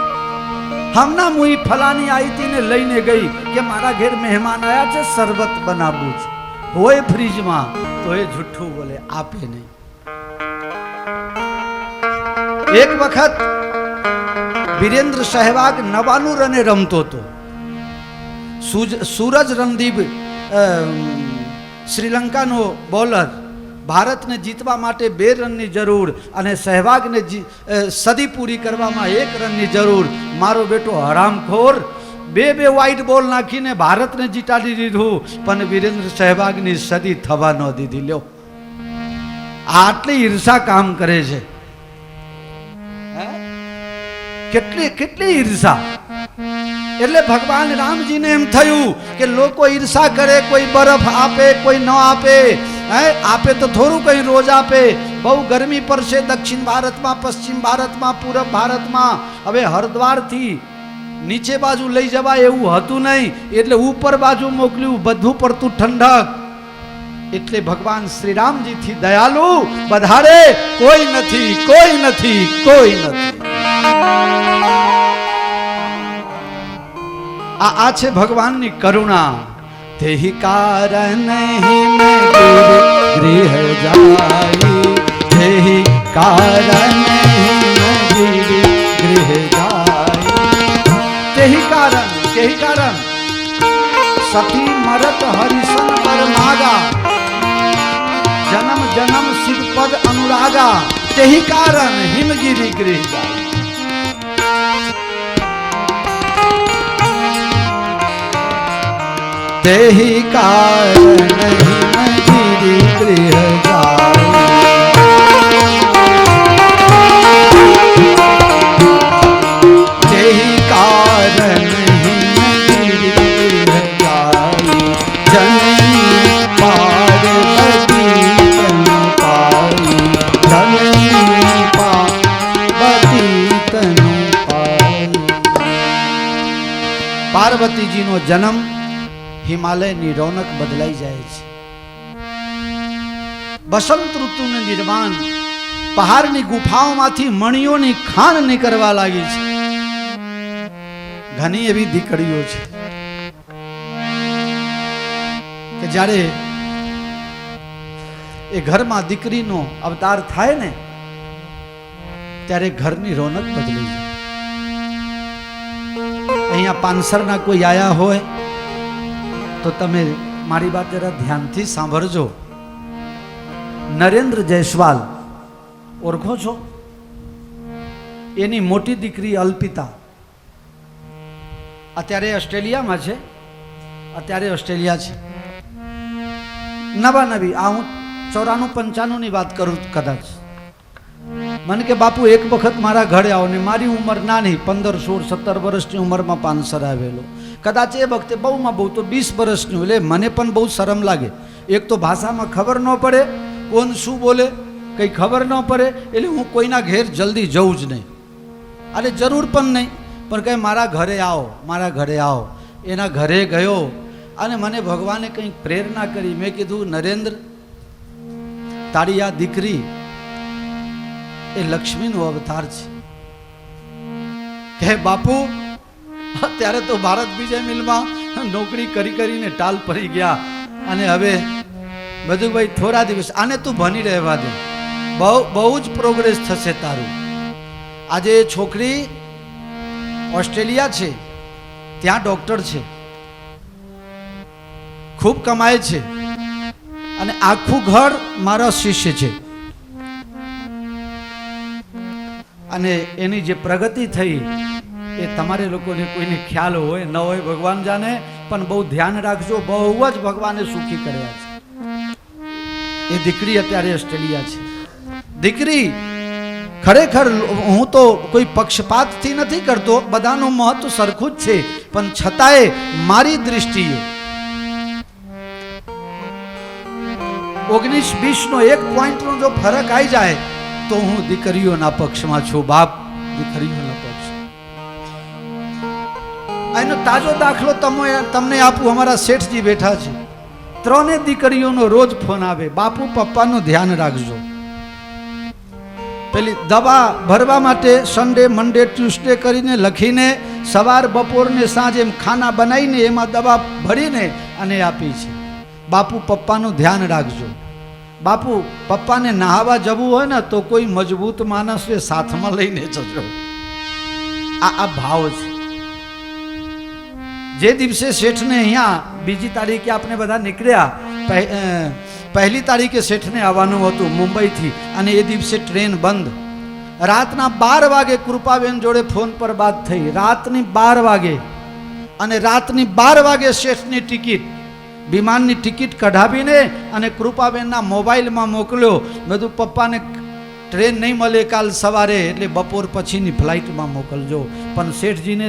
હમણાં હું ફલાની આવી હતી ને લઈને ગઈ કે મારા ઘેર મહેમાન આવ્યા છે, શરબત બનાવવું છે. હોય ફ્રીજમાં તો એ જુઠ્ઠું બોલે, આપે નહીં. એક વખત વિરેન્દ્ર સહેવાગ 99 રને રમતો હતો. સૂરજ રણદીપ શ્રીલંકાનો બોલર. ભારતને જીતવા માટે 2 રનની જરૂર અને સહેવાગને સદી પૂરી કરવામાં 1 રનની જરૂર. મારો બેટો હરામખોર 2 વાઇડ બોલ નાખીને ભારતને જીતાડી દીધું, પણ વિરેન્દ્ર સહેવાગની સદી થવા ન દીધી. લ્યો, આટલી ઈર્ષા કામ કરે છે. કેટલી ઈર્ષા! એટલે ભગવાન રામજીને એમ થયું કે લોકો ઈર્ષા કરે, કોઈ બરફ આપે, કોઈ ન આપે. આપે તો થોડું કઈ રોજ આપે. બહુ ગરમી પડશે દક્ષિણ ભારતમાં, પશ્ચિમ ભારતમાં, પૂર્વ ભારતમાં. હવે હરદ્વારથી નીચે બાજુ લઈ જવાય એવું હતું નહીં, એટલે ઉપર બાજુ મોકલ્યું, બધું પડતું ઠંડક. એટલે ભગવાન શ્રી રામજીથી દયાલુ વધારે કોઈ નથી, કોઈ નથી, કોઈ નથી. આ છે ભગવાનની કરુણા. તેહી કારણ હિમ ગૃહ જાય, તેહી કારણ હિમ ગૃહ જાય. તેહી કારણ સતી મરત હરિશન પર માગા, જન્મ જન્મ સિદ્ધ પદ અનુરાગા. તેહી કારણ હિમગીરી ગૃહ જાય. તેહી કારણ હિમગીરી ગૃહ જાય. તેહી કારણ હિમગીરી ગૃહ જાય. જનની પાર્વતી તન પાઈ, જનની પાર્વતી તન પાઈ. પાર્વતીજીનો જન્મ, હિમાલયની રોનક બદલાઈ જાય છે. વસંત ઋતુનું નિર્માણ, પહાડની ગુફાઓમાંથી મણીઓની ખાણ નીકળવા લાગી છે. ઘણી એવી દીકરીઓ છે કે જ્યારે એ ઘરમાં દીકરીનો અવતાર થાય ને, ત્યારે ઘરની રોનક બદલી જાય. અહીંયા પાનસરના કોઈ આયા હોય તો તમે મારી વાત જરા ધ્યાનથી સાંભળજો. નરેન્દ્ર જયસ્વાલ ઓળખો છો? એની મોટી દીકરી અલ્પિતા અત્યારે ઓસ્ટ્રેલિયામાં છે. નવી આ હું 94-95 ની વાત કરું કદાચ. મને કે બાપુ એક વખત મારા ઘરે આવો ને. મારી ઉંમર નાની, 15, 16, 17 વર્ષની ઉંમરમાં પાનસર આવેલો. કદાચ એ વખતે બહુમાં બહુ તો 20 વર્ષની. એટલે મને પણ બહુ શરમ લાગે. એક તો ભાષામાં ખબર ન પડે, કોણ શું બોલે કંઈ ખબર ન પડે. એટલે હું કોઈના ઘેર જલ્દી જઉં જ નહીં, અને જરૂર પણ નહીં. પણ કંઈ મારા ઘરે આવો. એના ઘરે ગયો અને મને ભગવાને કંઈક પ્રેરણા કરી. મેં કીધું, નરેન્દ્ર, તારી આ દીકરી એ લક્ષ્મીનો અવતાર છે. કે બાપુ, અત્યારે તો ભારત બીજા મિલમાં નોકરી કરીને ટાલ પડી ગયા, અને હવે બધું ભાઈ થોડા દિવસ આને તું ભણી રહેવા દે, બહુ જ પ્રોગ્રેસ થશે તારું. આજે એ છોકરી ઓસ્ટ્રેલિયા છે, ત્યાં ડોક્ટર છે, ખૂબ કમાય છે, અને આખું ઘર મારા શિષ્ય છે. અને એની જે પ્રગતિ થઈ એ તમારે લોકોને કોઈને ખ્યાલ હોય ન હોય ભગવાન જાણે, પણ બહુ ધ્યાન રાખજો. બહુ જ ભગવાને સુખી કર્યા છે. એ દીકરી અત્યારે ઓસ્ટ્રેલિયા છે. દીકરી ખરેખર હું તો કોઈ પક્ષપાતથી નથી કરતો, બધાનું મહત્વ સરખું જ છે, પણ છતાંય મારી દ્રષ્ટિએ 19-20નો 1 પોઈન્ટનો જો ફરક આવી જાય તો હું દીકરીઓના પક્ષમાં છું. બાપ, દીકરીઓના પક્ષ. એનો તાજો દાખલો તમને આપું. અમારા શેઠજી બેઠા છે, 3 દીકરીઓનો રોજ ફોન આવે, બાપુ પપ્પાનું ધ્યાન રાખજો. પેલી દવા ભરવા માટે સન્ડે મંડે ટ્યુસડે કરીને લખીને સવાર બપોર ને સાંજે એમ ખાના બનાવીને એમાં દવા ભરીને અને આપી છે. બાપુ પપ્પાનું ધ્યાન રાખજો. બાપુ પપ્પાને નહાવા જવું હોય ને તો કોઈ મજબૂત માણસને સાથમાં લઈને જજો. આ ભાવ છે. જે દિવસે શેઠને અહીંયા 2જી તારીખે આપણે બધા નીકળ્યા, 1લી તારીખે શેઠને આવવાનું હતું મુંબઈથી, અને એ દિવસે ટ્રેન બંધ. રાતના 12 વાગે કૃપાબેન જોડે ફોન પર વાત થઈ, રાતની 12 વાગે. અને રાતની 12 વાગે શેઠની ટિકિટ, વિમાનની ટિકિટ કઢાવીને અને કૃપાબેનના મોબાઈલમાં મોકલ્યો. બધું પપ્પાને ટ્રેન નહીં મળે કાલ સવારે, એટલે બપોર પછીની ફ્લાઇટમાં મોકલજો. પણ શેઠજીને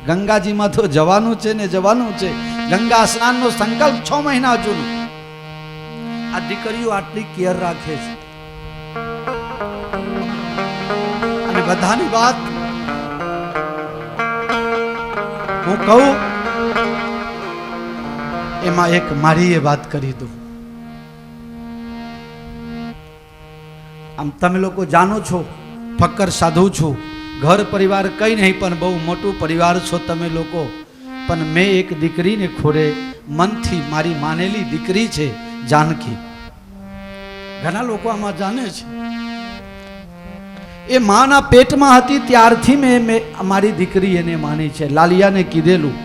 ગંગાજીમાં તો જવાનું છે ને જવાનું છે. ગંગા સ્નાનનો સંકલ્પ 6 મહિના જૂનો. આ દીકરીઓ આટલી કેર રાખે છે. અને બધાની વાત હું કહું એમાં એક મારી એ વાત કરી દઉં. આમ તમે લોકો જાણો છો, ફક્કર સાધુ છું, ઘર પરિવાર કંઈ નહીં, પણ બહુ મોટું પરિવાર છો તમે લોકો. પણ મેં એક દીકરીને ખોરે મનથી, મારી માનેલી દીકરી છે જાનકી. ઘણા લોકો આમાં જાણે છે. એ માના પેટમાં હતી ત્યારથી મેં મારી દીકરી એને માની છે. લાલિયાને કીધેલું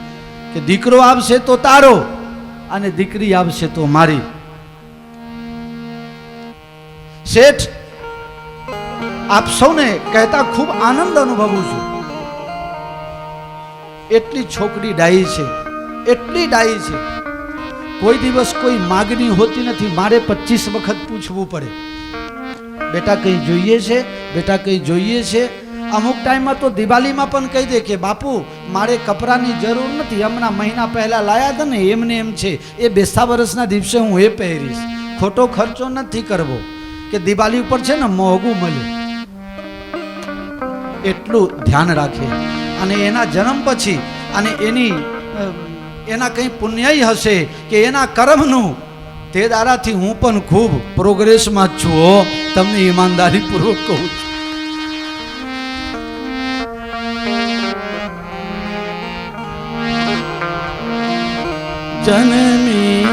કે દીકરો આવશે તો તારો અને દીકરી આવશે તો મારી. શેઠ, આપ સૌને કહેતા ખૂબ આનંદ અનુભવું છું. એટલી છોકરી ડાઈ છે, એટલી ડાઈ છે. કોઈ દિવસ કોઈ માગણી હોતી નથી. મારે 25 વખત પૂછવું પડે, બેટા કંઈ જોઈએ છે, બેટા કંઈ જોઈએ છે. અમુક ટાઈમમાં તો દિવાળીમાં પણ કહી દે કે બાપુ મારે કપડાની જરૂર નથી, હમણાં મહિના પહેલા લાયા હતા ને એમને એમ છે, એ બેસતા વર્ષના દિવસે હું એ પહેરીશ. ખોટો ખર્ચો નથી કરવો કે દિવાળી ઉપર છે ને મોંઘું મળે. એટલું ધ્યાન રાખે. અને એના જન્મ પછી અને એના કંઈ પુણ્ય હશે કે એના કર્મનું, તે દારાથી હું પણ ખૂબ પ્રોગ્રેસમાં જ છું. તમને ઈમાનદારીપૂર્વક કહું છું. જનમી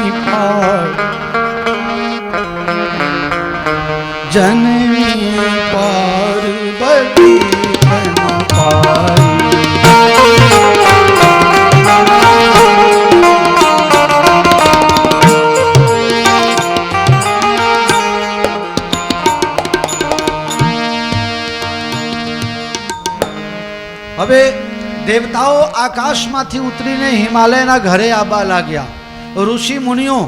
પાર્વતી હવે દેવતાઓ આકાશમાંથી ઉતરીને હિમાલયના ઘરે આવવા લાગ્યા. ઋષિ મુનિઓ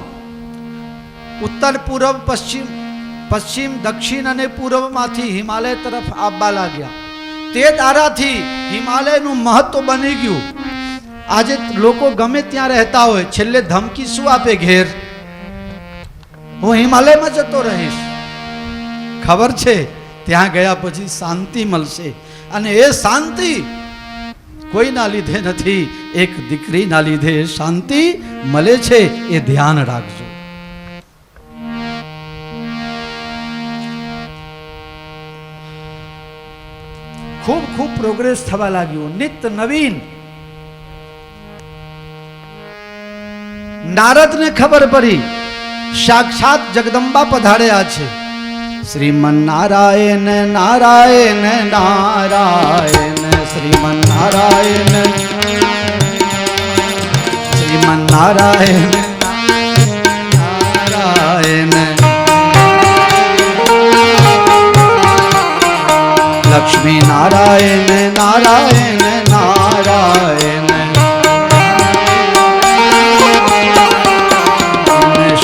ઉત્તર પૂર્વ પશ્ચિમ દક્ષિણ અને પૂર્વમાંથી હિમાલય તરફ આવવા લાગ્યા. તે દારાથી હિમાલયનું મહત્વ બની ગયું. આજે લોકો ગમે ત્યાં રહેતા હોય, છેલ્લે ધમકી શું આપે? ઘેર હું હિમાલયમાં જતો રહીશ. ખબર છે ત્યાં ગયા પછી શાંતિ મળશે. અને એ શાંતિ કોઈના લીધે નથી, એક દીકરીના લીધે શાંતિ મળે છે. એ ધ્યાન રાખજો. ખૂબ ખૂબ પ્રોગ્રેસ થવા લાગ્યું. નિત્ય નવીન. નારદને ખબર પડી સાક્ષાત જગદંબા પધાર્યા છે. શ્રીમન નારાયણ નારાયણ નારાયણ શ્રીમન નારાયણ શ્રીમન નારાયણ નારાયણ લક્ષ્મી નારાયણ નારાયણ નારાયણ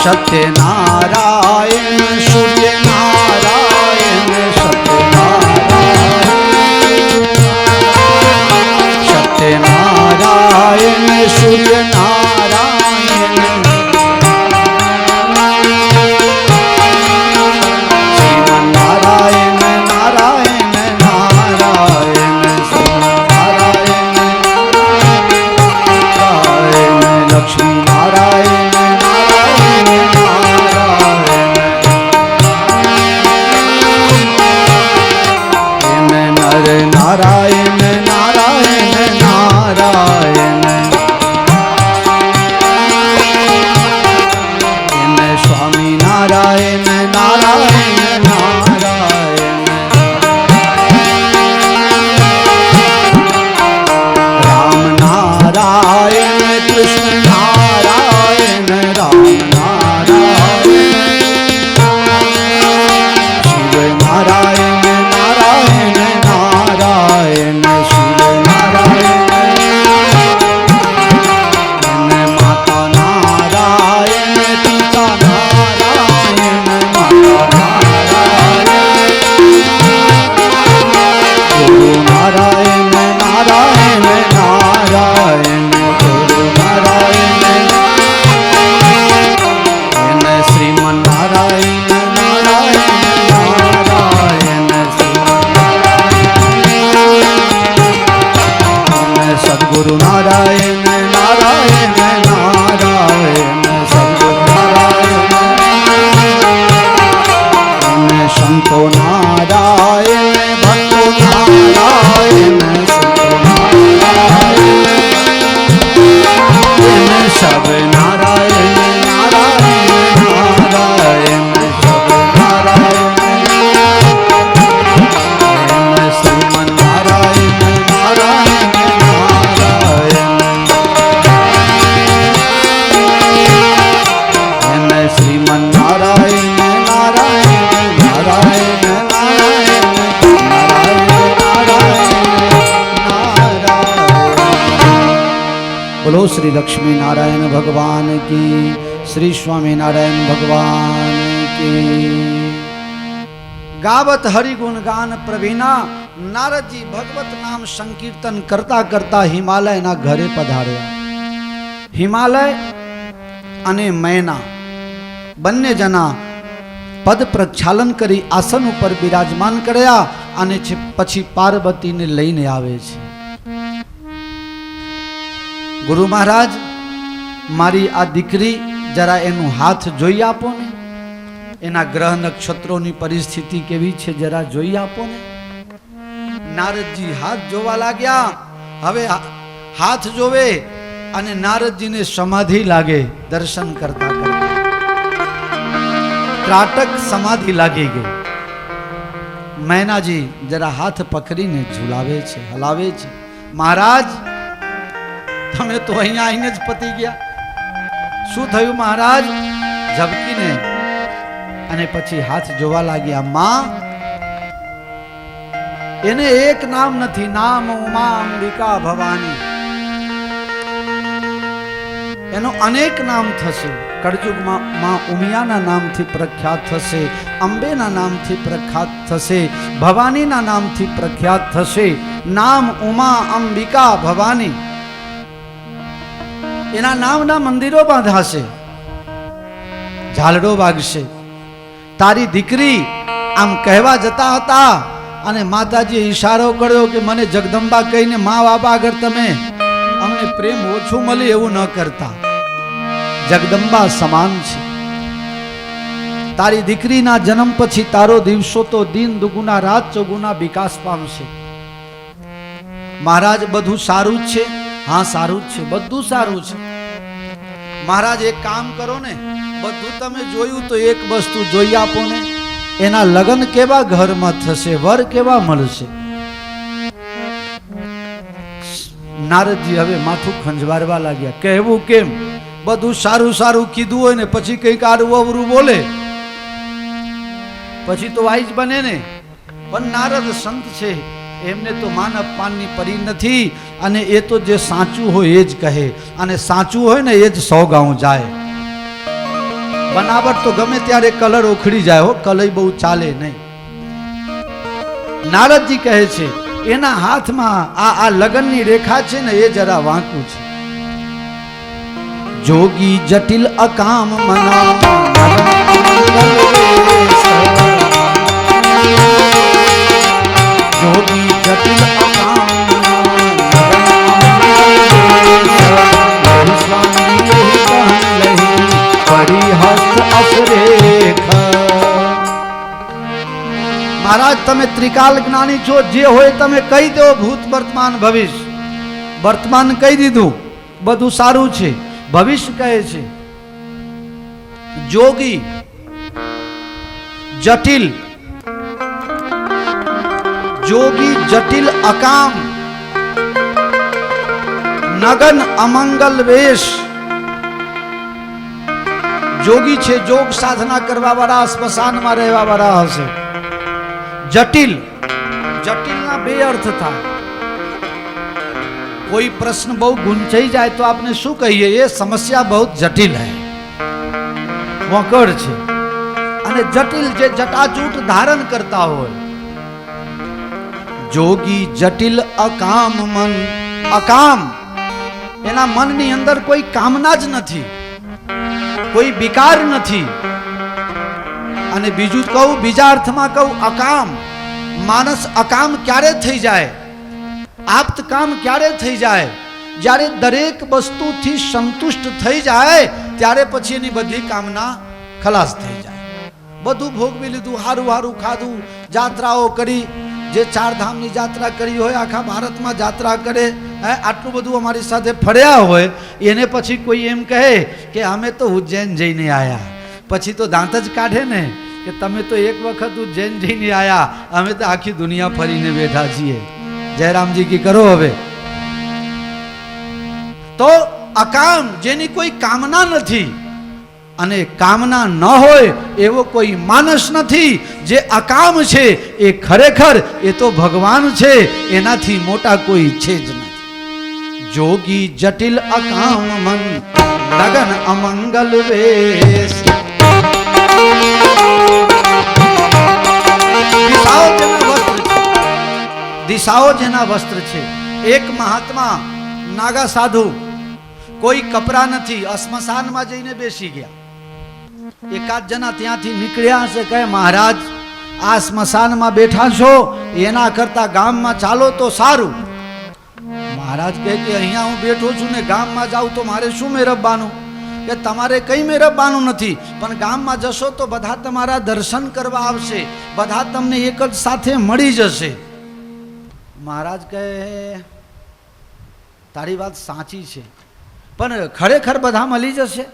સત્ય નારાયણ સૂર્ય નારાયણ સત્ય નારાયણ નારાયણ નારાયણ નારાયણ એને સ્વામી નારાયણ નારાયણ નારાયણ રામ નારાયણ કૃષ્ણ નારાયણ રામ નારાયણ શિવ નારાયણ નારાયણ નારાયણ શિવ નારાયણ માતા નારાયણ પિતા નારાયણ માતા નારાયણ ગુરુ નારાયણ નારાયણ નારાયણ ગુરુ નારાયણ એને શ્રીમન નારાયણ નારાયણ નારાયણ શ્રીમન સદગુરુ નારાયણ નારાયણ નારાયણ સદગુરુ નારાયણ સંતો નારાયણ ભક્તો નારાયણ સંતો નારાયણ સબ નારાયણ નારાયણ નારાયણ સબ નારાયણ શ્રીમન નારાયણ નારાયણ નારાયણ શ્રીમન નારાયણ નારાયણ નારાયણ નારાયણ નારાયણ બોલો શ્રી લક્ષ્મી નારાયણ ભગવાન કી શ્રી સ્વામિનારાયણ ભગવાન કી ગાવત હરિગુણ ગાન પ્રવીણા નારદજી ભગવત નામ સંકીર્તન કરતા કરતા હિમાલયના ઘરે પધાર્યા હિમાલય અને મૈના બંને જણા પદ પ્રક્ષાલન કરી આસન ઉપર બિરાજમાન કર્યા અને પછી પાર્વતીને લઈને આવે છે ગુરુ મહારાજ મારી આ દીકરી જરા એનું હાથ જોઈ આપો ને એના ગ્રહ નક્ષત્રોની પરિસ્થિતિ કેવી છે જરા જોઈ આપો ને નારદજી હાથ જોવા લાગ્યા હવે હાથ જોવે અને નારદજીને સમાધિ લાગે દર્શન કરતા કરતા ત્રાટક સમાધિ લાગી ગઈ મૈનાજી જરા હાથ પકડીને ઝુલાવે છે હલાવે છે મહારાજ તમે તો અહીંયા આવીને જ પતી ગયા શું થયું મહારાજ ઝબકીને અને પછી હાથ જોવા લાગ્યા માં એને એક નામ નથી નામ ઉમા અંબિકા ભવાની એનો અનેક નામ થશે કળયુગમાં માં ઉમિયાના નામથી પ્રખ્યાત થશે અંબેના નામથી પ્રખ્યાત થશે ભવાનીના નામથી પ્રખ્યાત થશે નામ ઉમા અંબિકા ભવાની એના નામના મંદિરો બાંધાશે ઝાલડો વાગશે તારી દીકરી આમ કહેવા જતા હતા અને માતાજીએ ઈશારો કર્યો કે મને જગદંબા કહીને મા બાપા આગળ તમે અમને પ્રેમ ઓછું મળે એવું ન કરતા જગદંબા સમાન છે તારી દીકરીના જન્મ પછી તારો દિવસો તો દિન દુગુના રાત ચોગુના વિકાસ પામશે મહારાજ બધું સારું જ છે હા સારું જ છે બધું સારું છે મહારાજ એક કામ કરો ને બધું તમે જોયું તો એક વસ્તુ જોઈ આપો ને એના લગ્ન કેવા ઘરમાં થશે વર કેવા મળશે નારદજી હવે માથું ખંજવારવા લાગ્યા કહેવું કેમ બધું સારું સારું કીધું હોય ને પછી કંઈક આડું અવરું બોલે પછી તો વાઈજ બને ને પણ નારદ સંત છે એમને તો માન અપમાનની પરી નથી અને એ તો જે સાચું હોય એ જ કહે અને સાચું હોય ને એ જ 100 ગાઉં જાય બનાવટ તો ગમે ત્યારે કલર ઉખડી જાય હો કલય બહુ ચાલે નહીં નારદજી કહે છે એના હાથમાં આ લગનની રેખા છે ને એ જરા વાંકું છે જોગી જટિલ અકામ મના જોગી જટિલ અકામ મહારાજ તમે તમે ત્રિકાલ જ્ઞાની છો, જે હોય તમે કહી દો, ભૂત વર્તમાન ભવિષ્ય. વર્તમાન કહી દીધું, બધું સારું છે. ભવિષ્ય કહે છે જોગી જટિલ, જોગી જટિલ અકામ, નગન અમંગલ વેશ. જોગી છે, જોગ સાધના કરવા વાળા, સ્મશાનમાં રહેવા વાળા હશે. જટિલ, જટિલના બે અર્થ થાય. કોઈ પ્રશ્ન બહુ ગુંચાઈ જાય તો આપણે શું કહીએ? એ સમસ્યા બહુ જટિલ હૈ, વકડ છે. અને જટિલ જે જટાજૂટ ધારણ કરતા હોય. જોગી જટિલ અકામ મન. અકામ, એના મનની અંદર કોઈ કામના જ નથી, કોઈ વિકાર નથી. અને બીજું કહું, બીજા અર્થમાં કહું, અકામ. માણસ અકામ ક્યારે થઈ જાય? આપ્ત કામ ક્યારે થઈ જાય? જ્યારે દરેક વસ્તુથી સંતુષ્ટ થઈ જાય ત્યારે પછી એની બધી કામના ખલાસ થઈ જાય. બધું ભોગવી લીધું, હારું હારું ખાધું, જાત્રાઓ કરી, જે ચાર ધામની જાત્રા કરી હોય, આખા ભારતમાં જાત્રા કરે, આટલું બધું અમારી સાથે ફર્યા હોય, એને પછી કોઈ એમ કહે કે અમે તો ઉજ્જૈન જઈને આવ્યા, પછી તો દાંત જ કાઢે ને કે તમે તો એક વખત ઉજ્જૈન જઈને આવ્યા, અમે તો આખી દુનિયા ફરીને બેઠા છીએ. જયરામજી કી કરો હવે. તો અકામ, જેની કોઈ કામના નથી, અને કામના ન હોય એવો કોઈ માણસ નથી. જે અકામ છે એ ખરેખર એ તો ભગવાન છે, એનાથી મોટા કોઈ છે જ નથી. જોગી જટિલ અકામ મન, લગન અમંગલ વેશ. દિશાઓ જેના વસ્ત્ર છે. એક મહાત્મા નાગા સાધુ, કોઈ કપરા નથી, સ્મશાનમાં જઈને બેસી ગયા. એકાદ જણા ત્યાંથી નીકળ્યા હશે, કહે મહારાજ આ સ્મશાનમાં બેઠા છો, એના કરતા ગામમાં ચાલો તો સારું. મહારાજ કહે કે અહીંયા હું બેઠો છું ને ગામમાં જાઉં તો મારે શું મેરવવાનું? કે તમારે કઈ મેરવવાનું નથી, પણ ગામમાં જશો તો બધા તમારા દર્શન કરવા આવશે, બધા તમને એક જ સાથે મળી જશે. મહારાજ કહે તારી વાત સાચી છે, પણ ખરેખર બધા મળી જશે?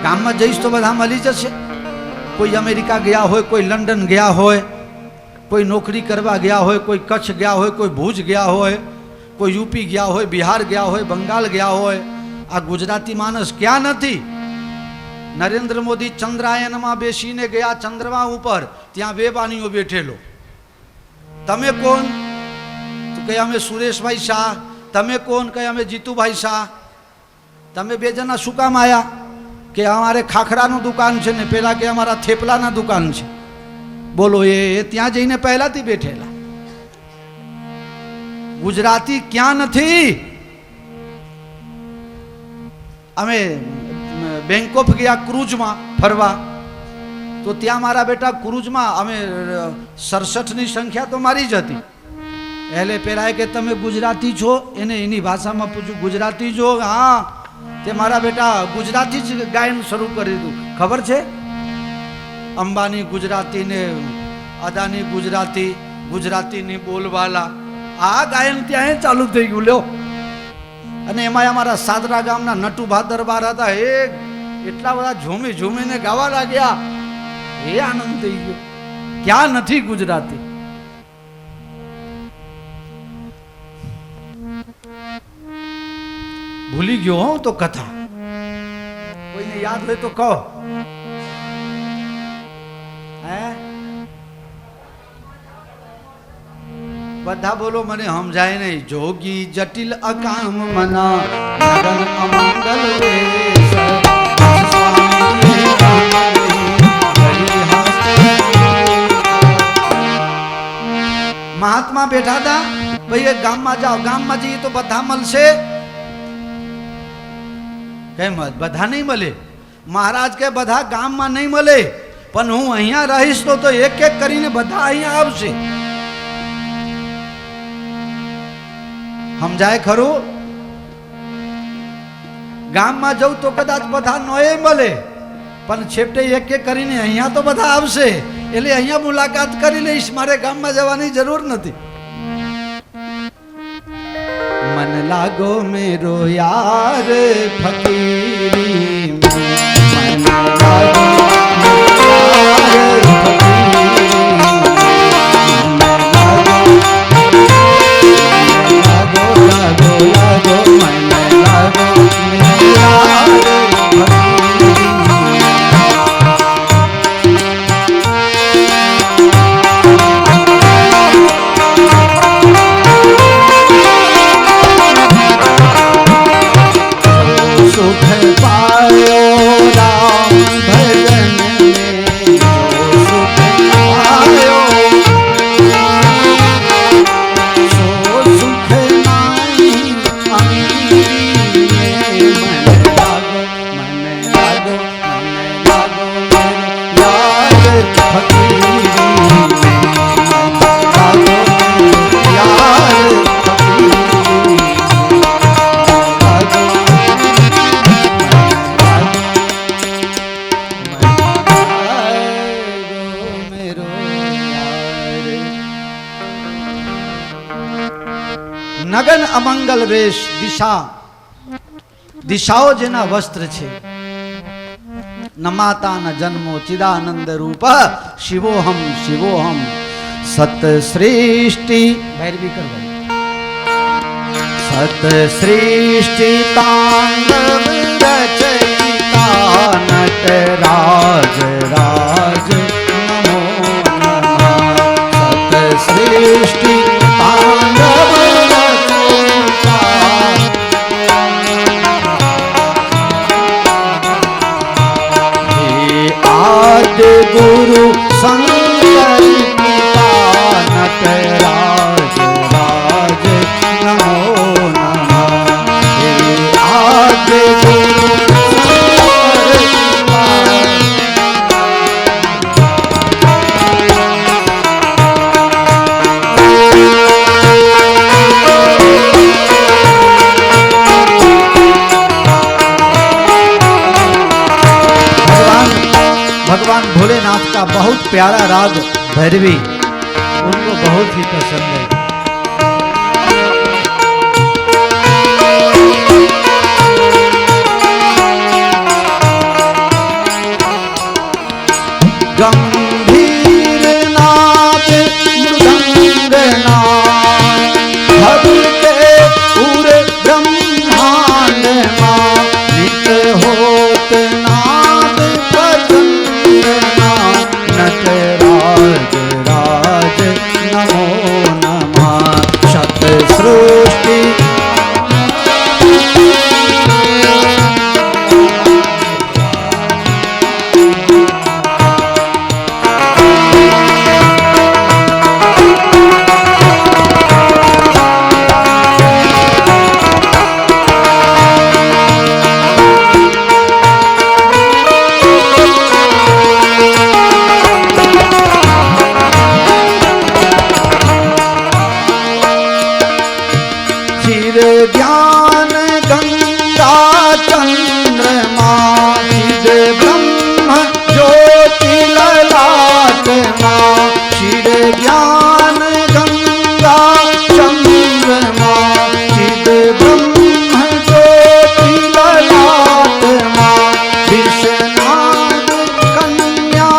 ગામમાં જઈશ તો બધા મળી જશે? કોઈ અમેરિકા ગયા હોય, કોઈ લંડન ગયા હોય, કોઈ નોકરી કરવા ગયા હોય, કોઈ કચ્છ ગયા હોય, કોઈ ભુજ ગયા હોય, કોઈ યુપી ગયા હોય, બિહાર ગયા હોય, બંગાળ ગયા હોય. આ ગુજરાતી માણસ ક્યાં નથી? નરેન્દ્ર મોદી ચંદ્રાયનમાં બેસીને ગયા, ચંદ્રમા ઉપર, ત્યાં વેબાનીઓ બેઠેલો. તમે કોણ? તો કહે અમે સુરેશભાઈ શાહ. તમે કોણ? કહે અમે જીતુભાઈ શાહ. તમે બે જણા શું કામ આયા? કે અમારે ખાખરાનું દુકાન છે ને પેલા કે અમારા થેપલાના દુકાન છે. બોલો, એ ત્યાં જઈને પહેલાથી બેઠેલા. ગુજરાતી ક્યાં નથી? અમે બેંકોક ગયા ક્રૂઝમાં ફરવા, તો ત્યાં મારા બેટા ક્રૂઝમાં અમે 67ની સંખ્યા તો મારી જ હતી. એટલે પેલા કે તમે ગુજરાતી છો? એને એની ભાષામાં પૂછ્યું, ગુજરાતી છો? હા. તે મારા બેટા ગુજરાતી જ ગાયન શરૂ કરી દીધું. ખબર છે? અંબાની ગુજરાતી ને અદાની ગુજરાતી, ગુજરાતીની બોલવાલા, આ ગાયન ત્યાં ચાલુ થઈ ગયું. લ્યો. અને એમાં અમારા સાદરા ગામના નટુભા દરબાર હતા, એટલા બધા ઝૂમી ઝૂમીને ગાવા લાગ્યા. એ આનંદ થઈ ગયો. ક્યાં નથી ગુજરાતી? ભૂલી ગયો હું તો કથા. કોઈને યાદ હોય તો કહો. હે બધા બોલો, મને સમજાય નહીં. જોગી જટિલ અકામ મના, નગન અમંગલ વેશ. મહાત્મા બેઠા હતા, ભાઈ ગામમાં જાઓ, ગામમાં જઈએ તો બધા મળશે. કેમ બધા નહીં મળે? મહારાજ કે બધા ગામમાં નહીં મળે, પણ હું અહીંયા રહીશ તો એક એક કરીને બધા અહીંયા આવશે. સમજાય ખરું? ગામમાં જવું તો કદાચ બધા નોય મળે, પણ છેવટે એક એક કરીને અહીંયા તો બધા આવશે એટલે અહીંયા મુલાકાત કરી લઈશ, મારે ગામમાં જવાની જરૂર નથી. મન લાગો મેરો યાર ફકીરી મન લાગો મેરો યાર નગન અમંગલ વેશ દિશાઓ જેના વસ્ત્ર છે. નમાતા ન જન્મો ચિદાનંદ રૂપ શિવોહમ શિવોહમ સત સૃષ્ટિ ભૈરવી કરવા સત સૃષ્ટિ તાંડવ રચયિતા નટરાજ રાજ નમો નમઃ. સત સૃષ્ટિ તાંડવ गुरु शंकर पिता नटराज राज नमो नमः. आदि गुरु भगवान भोलेनाथ का बहुत प्यारा राग भैरवी उनको बहुत ही पसंद है. गंभीर नाद मृदंग नाद भगते पूरे ब्रह्मांड मां नित होत नाद नटराज राज नमो नमः. शत सृष्टि ज्ञान गंगा चंद्रमा चिद ब्रह्म ज्योति ललाट मां. चिद ज्ञान गंगा चंद्रमा चिद ब्रह्म ज्योति ललाट मां. विश्वनाथ कन्या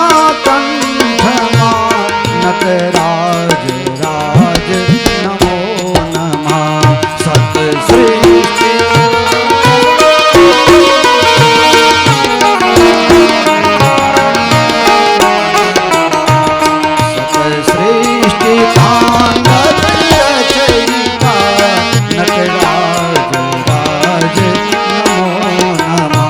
कंठ मां नटराज राज नमो नमः. सत सृष्टि तांडव रचयिता नटराज राज नमो नमः.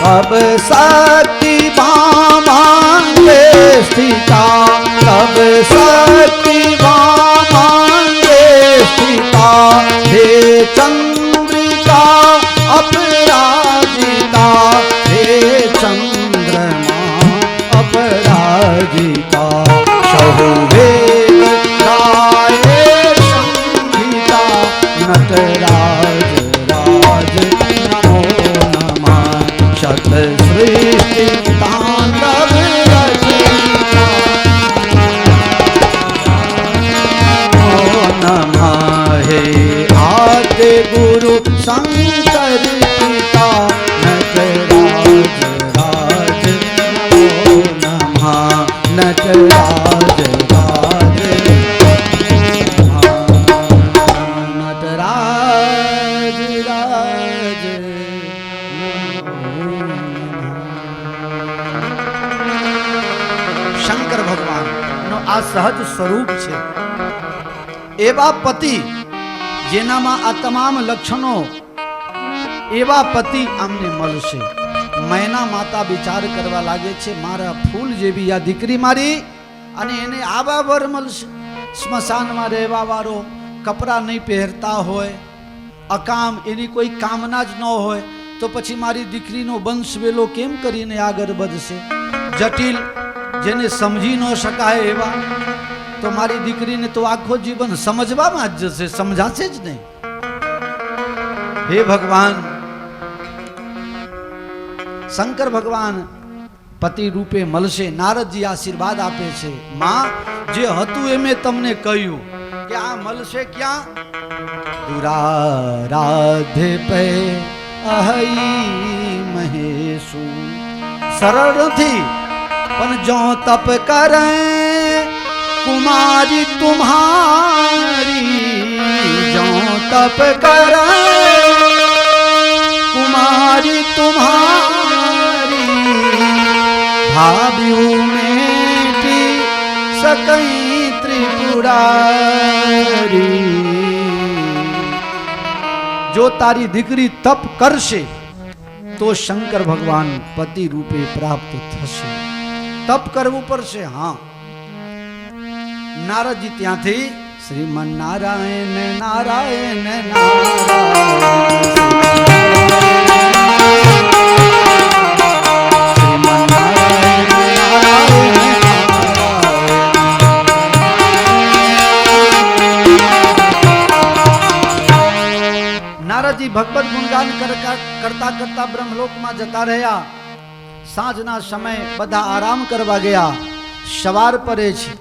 अब शक्ति बामांगे स्थिता तब शक्ति बामांगे चंद्रिका अपराजिता हे चंद्रमा अपराजिता सहु वेद गाये संगीता नटराज राज नमो नमः शत सृष्टि तांडव रचयिता नमः हे आद्य गुरु शंकर पिता नटराज राज नमो नमः नटराज राज नटराज राज नमो नमः। શંકર ભગવાનનો આ સહજ સ્વરૂપ છે. એવા પતિ જેનામાં આ તમામ લક્ષણો, એવા પતિ આમને મળશે. મૈના માતા વિચાર કરવા લાગે છે, મારા ફૂલ જેવી આ દીકરી મારી, અને એને આવા વર મળશે. સ્મશાનમાં રહેવા વાળો, કપડાં નહીં પહેરતા હોય, અકામ, એની કોઈ કામના જ ન હોય, તો પછી મારી દીકરીનો વંશ વેલો કેમ કરીને આગળ વધશે? જટિલ, જેને સમજી ન શકાય એવા, તો મારી દીકરીને તો આખો જીવન સમજવામાં જ જશે, સમજાશે જ નહીં. હે ભગવાન, શંકર ભગવાન પતિ રૂપે મળશે. નારદજી આશીર્વાદ આપે છે, માં જે હતું એ મેં તમને કહ્યું કે આ મળશે ક્યાં? દુરારાધ્ય પે અહઈ મહેશુ. સરળ નથી, પણ જો તપ કરે कुमारी तुम्हारी, जो तप कर कुमारी तुम्हारी, भाव्यू में सकई त्रिपुरारी. जो तारी દીકરી તપ કરશે તો શંકર ભગવાન પતિ રૂપે પ્રાપ્ત થશે. તપ કરવું પડશે. હા, નારદજી ત્યાંથી શ્રીમન નારાયણ નારાયણ નારદજી ભગવત ગુણગાન કરતા કરતા બ્રહ્મલોકમાં જતા રહ્યા. સાંજના સમય બધા આરામ કરવા ગયા. સવાર પડે છે.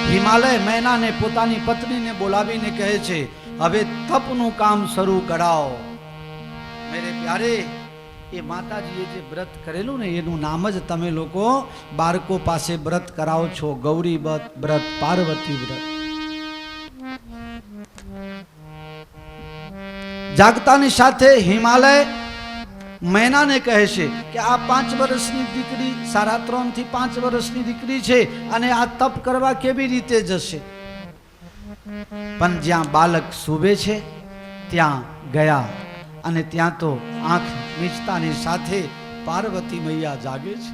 હિમાલય મૈનાને પોતાની પત્નીને બોલાવીને કહે છે, હવે તપનું કામ શરૂ કરાવો. મેરે પ્યારે, એ માતાજીએ જે વ્રત કરેલું ને એનું નામ જ તમે લોકો બાળકો પાસે વ્રત કરાવો છો. ગૌરી વ્રત, પાર્વતી વ્રત. જાગતાની સાથે હિમાલય મૈનાને કહે છે કે આ 5 વર્ષની દીકરી, 3.5 થી 5 વર્ષની દીકરી છે, અને આ તપ કરવા કેવી રીતે જશે? પણ જ્યાં બાળક સૂવે છે ત્યાં ગયા, અને ત્યાં તો આંખ મીચતાની સાથે પાર્વતી મૈયા જાગે છે.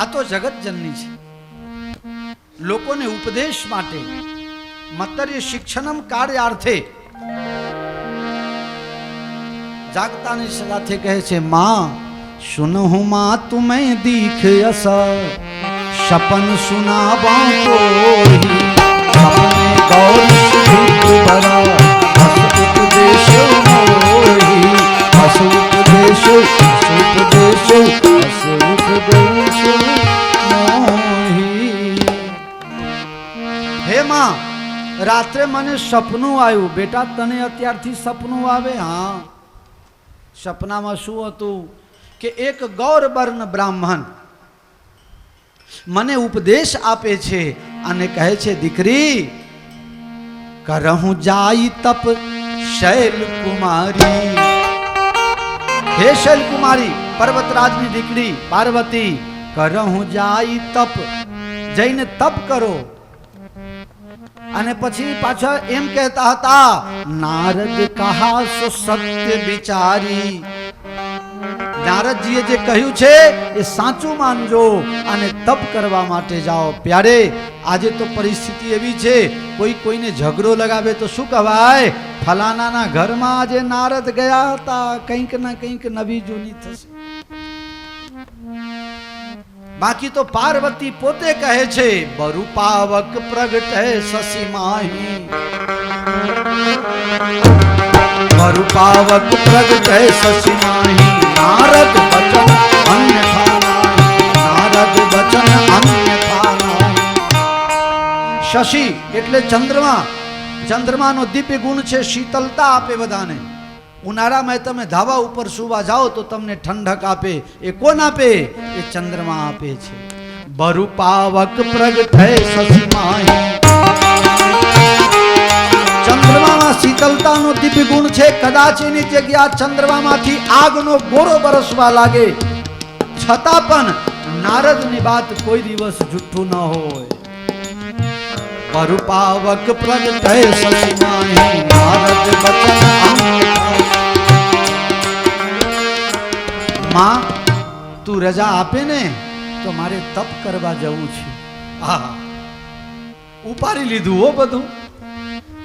આ તો જગત જનની છે. લોકોને ઉપદેશ માટે, મતર્ય શિક્ષણમ કાર્યાર્થે જાગતાની સાથે કહે છે, માં સુનહુ માં તુમે દીખ અસર, સપન સુનાવા કોઈ, સપને ગૌર સુખ ભરા, હસ ઉપદેશ મોહી, હસ ઉપદેશ, હસ ઉપદેશ, હસ ઉપદેશ મોહી. હે માં, રાત્રે મને સપનું આવ્યું. બેટા, તને અત્યારથી સપનું આવે? હા. સપનામાં શું હતું કે એક ગૌરવર્ણ બ્રાહ્મણ મને ઉપદેશ આપે છે અને કહે છે, દીકરી, કરહું જાય તપ શૈલ કુમારી. હે શૈલ કુમારી, પર્વતરાજની દીકરી પાર્વતી, કરહું જાય તપ, જઈને તપ કરો. અને પછી પાછા એમ કહેતા હતા, નારદ કહા સો સત્ય વિચારી. નારદજીએ જે કહ્યું છે એ સાચું માનજો અને તપ કરવા માટે જાઓ. પ્યારે, આજે તો પરિસ્થિતિ એવી છે, કોઈ કોઈને ઝઘડો લગાવે તો શું કહેવાય? ફલાનાના ઘરમાં આજે નારદ ગયા હતા, કંઈક ના કંઈક નવી જૂની થશે. બાકી તો પાર્વતી પોતે કહે છે, બરુપાવક પ્રગટે શશી માહી, બરુપાવક પ્રગટે શશી માહી, નારદ વચન અન્યથા નાહી, નારદ વચન અન્યથા નાહી. શશી એટલે ચંદ્રમા. ચંદ્રમાનો દિવ્ય ગુણ છે શીતલતા આપે બધાને. ઉનાળામાં તમે ધાબા ઉપર સુવા જાઓ તો તમને ઠંડક આપે. એ કોણ આપે? એ ચંદ્રમા આપે છે. બરુપાવક પ્રગટે શશી માહી, ચંદ્રમામાં શીતલતાનો દિવ્ય ગુણ છે. કદાચ એની જગ્યા ચંદ્રમામાંથી આગનો ગોળો બરસવા લાગે, છતાં પણ નારદની વાત કોઈ દિવસ જુઠ્ઠું ન હોય. બરુપાવક પ્રગટે શશી માહી, નારદ વચન અન્યથા. માં તું રજા આપે ને તો મારે તપ કરવા જવું છે. હા, ઉપાડી લીધું હો બધું.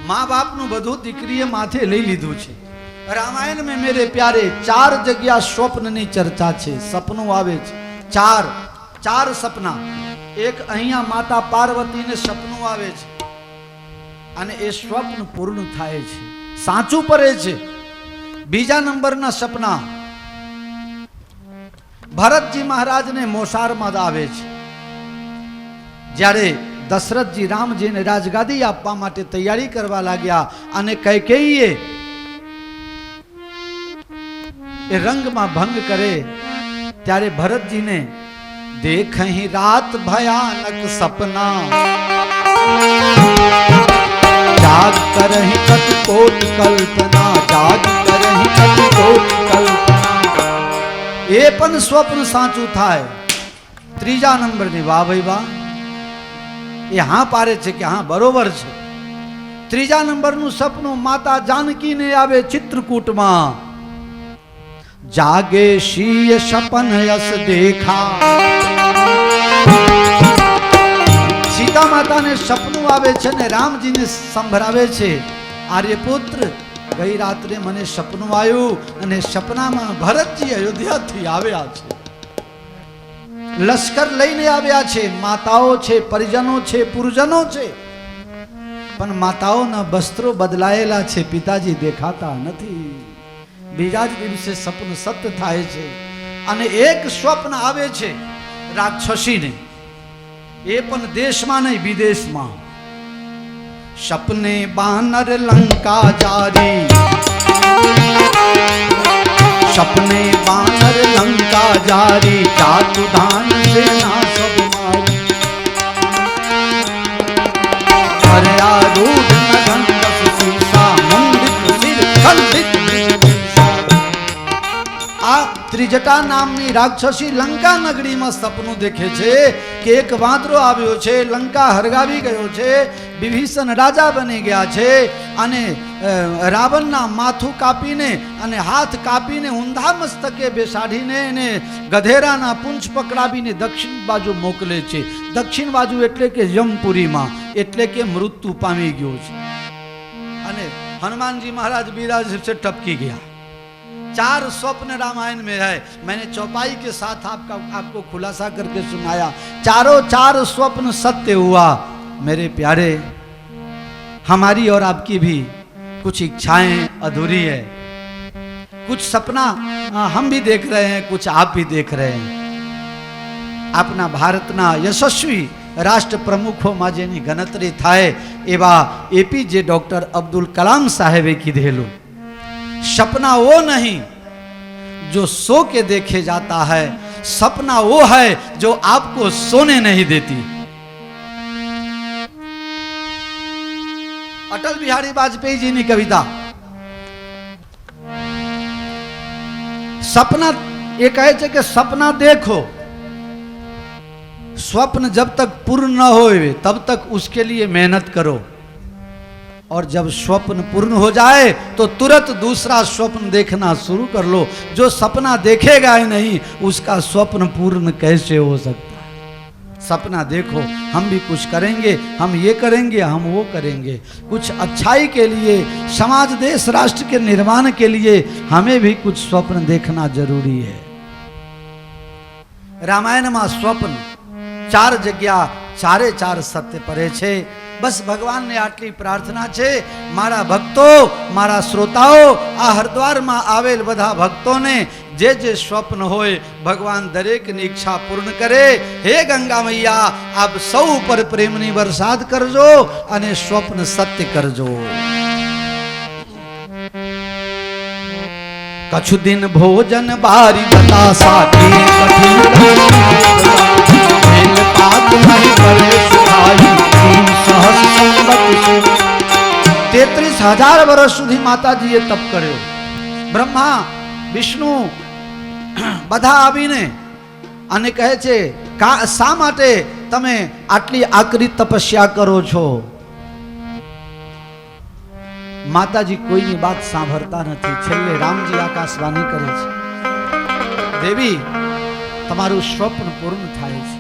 મા બાપનું બધું દીકરીએ માથે લઈ લીધું છે. રામાયણ में मेरे प्यारे 4 જગ્યા સ્વપ્નની ચર્ચા છે. સપનું આવે છે ચાર સપના. એક અહીંયા માતા પાર્વતીને સપનું આવે છે અને એ સ્વપ્ન પૂર્ણ થાય છે, સાચું પડે છે. બીજા નંબરના સપના ભરતજી મહારાજને મોસાળમાં આવે છે. જ્યારે દશરથજી રામજીને રાજગાદી આપવા માટે તૈયારી કરવા લાગ્યા અને કૈકેયીએ એ રંગમાં ભંગ કરે ત્યારે ભરતજીને દેખहि रात भयानक सपना, जाग करहि कटकोट कल्पना, जाग करहि कटकोट कल्पना. એ પણ સ્વપ્ન સાચું થાય. ત્રીજા નંબરની વાહ ભાઈ વાહ, એ હા પારે છે કે હા બરોબર છે. ત્રીજા નંબરનું સપનું માતા જાનકીને આવે ચિત્રકૂટમાં. જાગે શીય સપન યસ દેખા. સીતા માતાને સપનું આવે છે ને રામજીને સંભળાવે છે, આર્યપુત્ર ગઈ રાત્રે મને સપનું આવ્યું અને સપનામાં ભરતજી અયોધ્યાથી આવ્યા છે, લશ્કર લઈને આવ્યા છે. માતાઓ છે, પરિજનો છે, પુરજનો છે, પણ માતાઓના વસ્ત્રો બદલાયેલા છે, પિતાજી દેખાતા નથી. બીજા જ દિવસે સપનું સત્ય થાય છે અને એક સ્વપ્ન આવે છે રાક્ષસીને, એ પણ દેશમાં નહીં વિદેશમાં. સપને બાનર લંકા જારી, સપને બાનર લંકા જારી, ચાતુધાન સેના સબ મારી. અરે આરૂઢ નગન દસ સીસા, મંડિત સિર ખંડિત. આ ત્રિજટા નામની રાક્ષસી લંકા નગરીમાં સપનું દેખે છે કે એક વાંદરો આવ્યો છે, લંકા હરગાવી ગયો છે, વિભીષણ રાજા બની ગયા છે અને રાવણના માથું કાપીને અને હાથ કાપીને ઊંધા મસ્તકે બેસાડીને એને ગધેરાના પૂંછ પકડાવીને દક્ષિણ બાજુ મોકલે છે. દક્ષિણ બાજુ એટલે કે યમપુરીમાં, એટલે કે મૃત્યુ પામી ગયો છે. અને हनुमानजी महाराज बिराज से टपकी गया. 4 स्वप्न रामायण में है, मैंने चौपाई के साथ आपको खुलासा करके सुनाया. चारों 4 स्वप्न सत्य हुआ. मेरे प्यारे, हमारी और आपकी भी कुछ इच्छाएं अधूरी है. कुछ सपना हम भी देख रहे हैं, कुछ आप भी देख रहे हैं. अपना भारतना यशस्वी राष्ट्र प्रमुखों जेनी गणतरी थाय एवा एपीजे डॉक्टर अब्दुल कलाम साहेबे कीधेलू, सपना वो नहीं जो सो के देखे जाता है, सपना वो है जो आपको सोने नहीं देती. अटल बिहारी वाजपेयी जी की कविता. सपना ये कहे छे कि सपना देखो, स्वप्न जब तक पूर्ण न होए तब तक उसके लिए मेहनत करो, और जब स्वप्न पूर्ण हो जाए तो तुरंत दूसरा स्वप्न देखना शुरू कर लो. जो सपना देखेगा ही नहीं उसका स्वप्न पूर्ण कैसे हो सकता है. सपना देखो, हम भी कुछ करेंगे, हम ये करेंगे, हम वो करेंगे। कुछ अच्छाई के लिए, समाज देश राष्ट्र के निर्माण के लिए हमें भी कुछ स्वप्न देखना जरूरी है। रामायण में स्वप्न 4 जग्या, 4 सत्य परे छे। बस भगवान ने आटली प्रार्थना छे, मारा भक्तो, मारा श्रोताओ, आ हरिद्वार में आवेल बधा भक्तों ने जे जे स्वप्न होय भगवान दरेक ની ઈચ્છા પૂર્ણ કરે। હે ગંગા મૈયા, આપ સૌ ઉપર પ્રેમની વરસાદ કરજો અને સ્વપ્ન સત્ય કરજો। કछु દિન ભોજન બારી बतासा की कठिन मेल पात नहीं करे सुखाई तीन सहस संगत। 33,000 વર્ષ સુધી માતાજીએ તપ કર્યો। બ્રહ્મા વિષ્ણુ બધા આવીને અને કહે છે શા માટે તમે આટલી આકરી તપસ્યા કરો છો? માતાજી કોઈની વાત સાંભળતા નથી। છેલ્લે રામજી આકાશવાણી કરે છે, દેવી તમારું સ્વપ્ન પૂર્ણ થાય છે,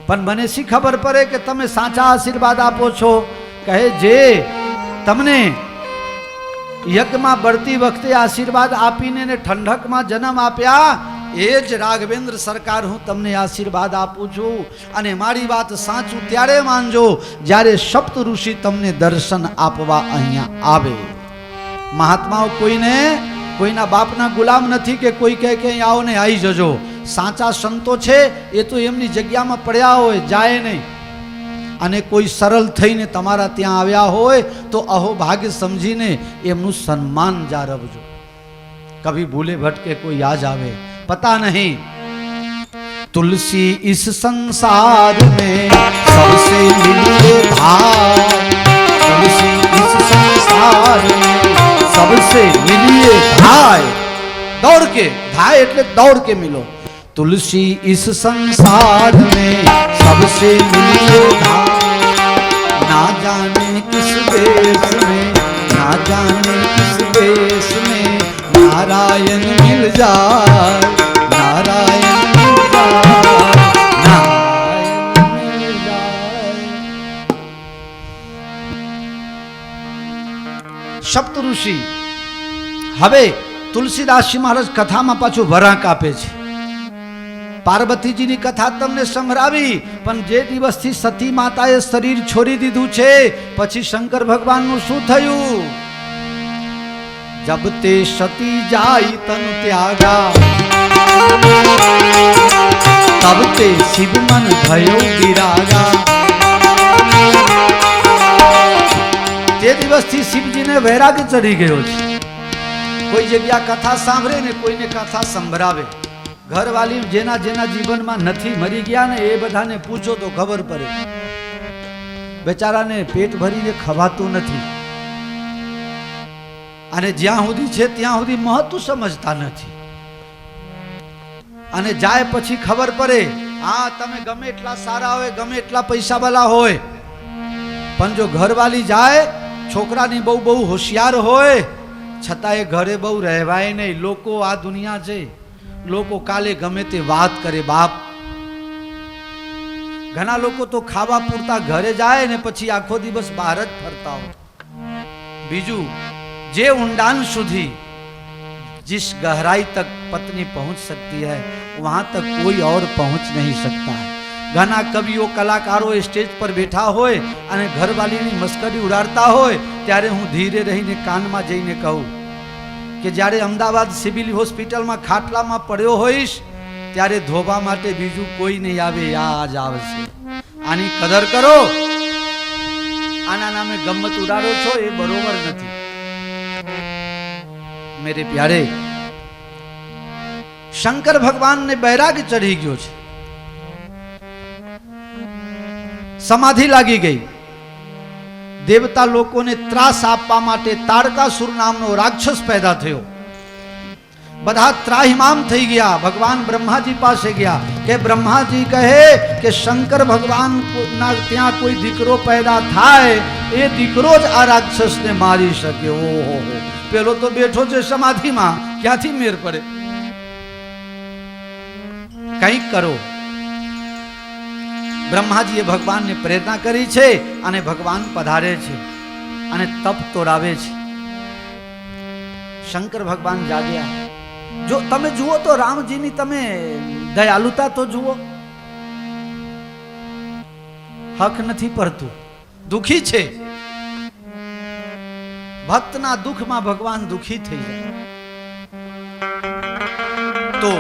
પણ મને શી ખબર પડે કે તમે સાચા આશીર્વાદ આપો છો? કહે જે તમને યજ્ઞમાં બળતી વખતે આશીર્વાદ આપીને ને ઠંડકમાં જન્મ આપ્યા, એ જ રાઘવેન્દ્ર સરકાર હું તમને આશીર્વાદ આપું છું। અને મારી વાત સાચું ત્યારે માનજો જ્યારે સપ્ત ઋષિ તમને દર્શન આપવા અહીંયા આવે। મહાત્માઓ કોઈને કોઈના બાપના ગુલામ નથી કે કોઈ કહે કે અહીં આવો ને આવી જજો। સાચા સંતો છે એ તો એમની જગ્યામાં પડ્યા હોય, જાય નહીં। અને કોઈ સરળ થઈને તમારા ત્યાં આવ્યા હોય તો અહોભાગ્ય સમજીને એમનું સન્માન જાળવજો। કભી ભૂલે ભટકે કોઈ યાદ આવે, पता नहीं। तुलसी इस संसार में सबसे मिलिए भाई, तुलसी इस संसार में सबसे मिलिए भाई। दौड़ के, भाई એટલે दौड़ के मिलो। तुलसी इस संसार में सबसे मिलिए भाई, ना जाने किस देश में, ना जाने किस देश में नारायण मिल जाए, नारायण मिल जाए, नारायण मिल जाए। सप्त ऋषि હવે તુલસીદાસજી મહારાજ કથામાં પાછું વરાક આપે છે। પાર્વતીજીની કથા તમને સંભળાવી, પણ જે દિવસથી સતી માતાએ શરીર છોડી દીધું છે પછી શંકર ભગવાનનું શું થયું? जब ते सती जाई तन त्यागा, तब ते शिव मन भयो विरागा। ते दिवसथी शिवजीने वैराग्य चढ़ी गयो छे। कोई जग्या कथा सांभळे ने कोईने कथा संभळावे। घरवाली जेना जेना जीवन में नथी मरी गया ने ए बधाने पूछो तो खबर पड़े। बेचाराने पेट भरीने खवातुं नथी અને જ્યાં સુધી છે ત્યાં સુધી મહત્વ સમજતા નથી। અને જાય પછી ખબર પડે, હા તમે ગમે એટલા સારા હોય, ગમે એટલા પૈસાવાળા હોય, પણ જો ઘરવાળી જાય, છોકરાની બહુ હોશિયાર હોય, છતાં એ ઘરે બહુ રહેવાય નહીં। લોકો આ દુનિયા છે, લોકો કાલે ગમે તે વાત કરે। બાપ ઘણા લોકો તો ખાવા પૂરતા ઘરે જાય ને પછી આખો દિવસ બહાર જ ફરતા હોય। બીજું जे ऊंडान सुधी जिस गहराई तक पत्नी पहुंच सकती है वहां तक कोई और पहुंच नहीं सकता है। घना कवियों कलाकारों स्टेज पर बैठा होय अने घरवालीनी मस्करी उड़ाड़ता होय त्यारे हूँ धीरे रहीने कानमा जईने कहूँ कि ज्यारे अमदावाद सिविल होस्पिटल में खाटला में पड्यो होईश त्यारे धोबा माटे बीजू कोई नहीं आवे, आज आवशे। आनी कदर करो। आना नामे गम्मत उड़ाड़ो छो ए बरोबर नथी। मेरे प्यारे, शंकर भगवान ने बैराग्य चढ़ी गयो छे, समाधि लागी गई। देवता लोगों ने त्रास आपवा माटे तारकासुर नामनो राक्षस पैदा थयो। बधा त्राहिमाम थई गया। भगवान ब्रह्माजी पासे गया के ब्रह्माजी कहे कि शंकर भगवान ना त्या कोई दीकरो पैदा थाय, ए दीकरो ज आ राक्षस ने मारी सके। ओहो, पेलो तो बैठो छे समाधि में, क्यांथी मेर पड़े? कंईक करो। બ્રહ્માજીએ ભગવાનને પ્રેરણા કરી છે અને ભગવાન પધારે છે અને તપ તોડાવે છે. શંકર ભગવાન જાગ્યા. જો તમે જુઓ તો રામજીની તમે દયાલુતા તો જુઓ. હક નથી પડતું, દુખી છે. ભક્તના દુઃખમાં ભગવાન દુખી થઈ જાય. તો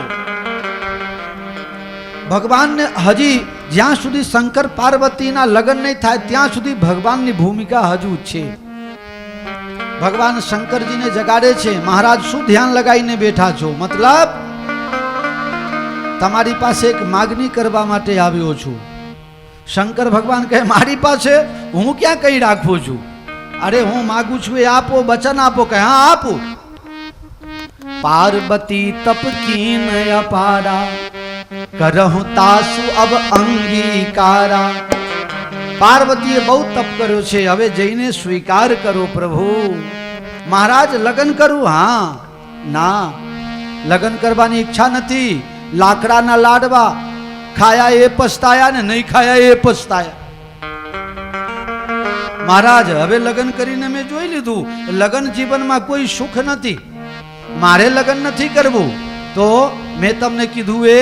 ભગવાનને હજી જ્યાં સુધી શંકર પાર્વતીના લગ્ન નહીં થાય ત્યાં સુધી ભગવાનની ભૂમિકા હજુ છે. ભગવાન શંકરજીને જગાડે છે, મહારાજ શું ધ્યાન લગાવીને બેઠા છો? મતલબ તમારી પાસે એક માગણી કરવા માટે આવ્યો છું. શંકર ભગવાન કહે, મારી પાસે હું ક્યાં કઈ રાખું છું? અરે હું માગું છું એ આપો, વચન આપો. કહે, હા આપું. પાર્વતી તપ कीन अपारा करहु तासु अब अंगीकारा. પાર્વતીએ બહુ તપ કર્યો છે, હવે જઈને સ્વીકાર કરો પ્રભુ. મહારાજ લગ્ન કરું? હા. ના, લગ્ન કરવાની ઈચ્છા નથી. લાકડાના લાડવા ખાયા એ પછતાયા ને નહીં ખાયા એ પછતાયા. મહારાજ હવે લગ્ન કરીને મેં જોઈ લીધું, લગ્ન જીવનમાં કોઈ સુખ નથી. મારે લગ્ન નથી કરવું. તો મેં તમને કીધું એ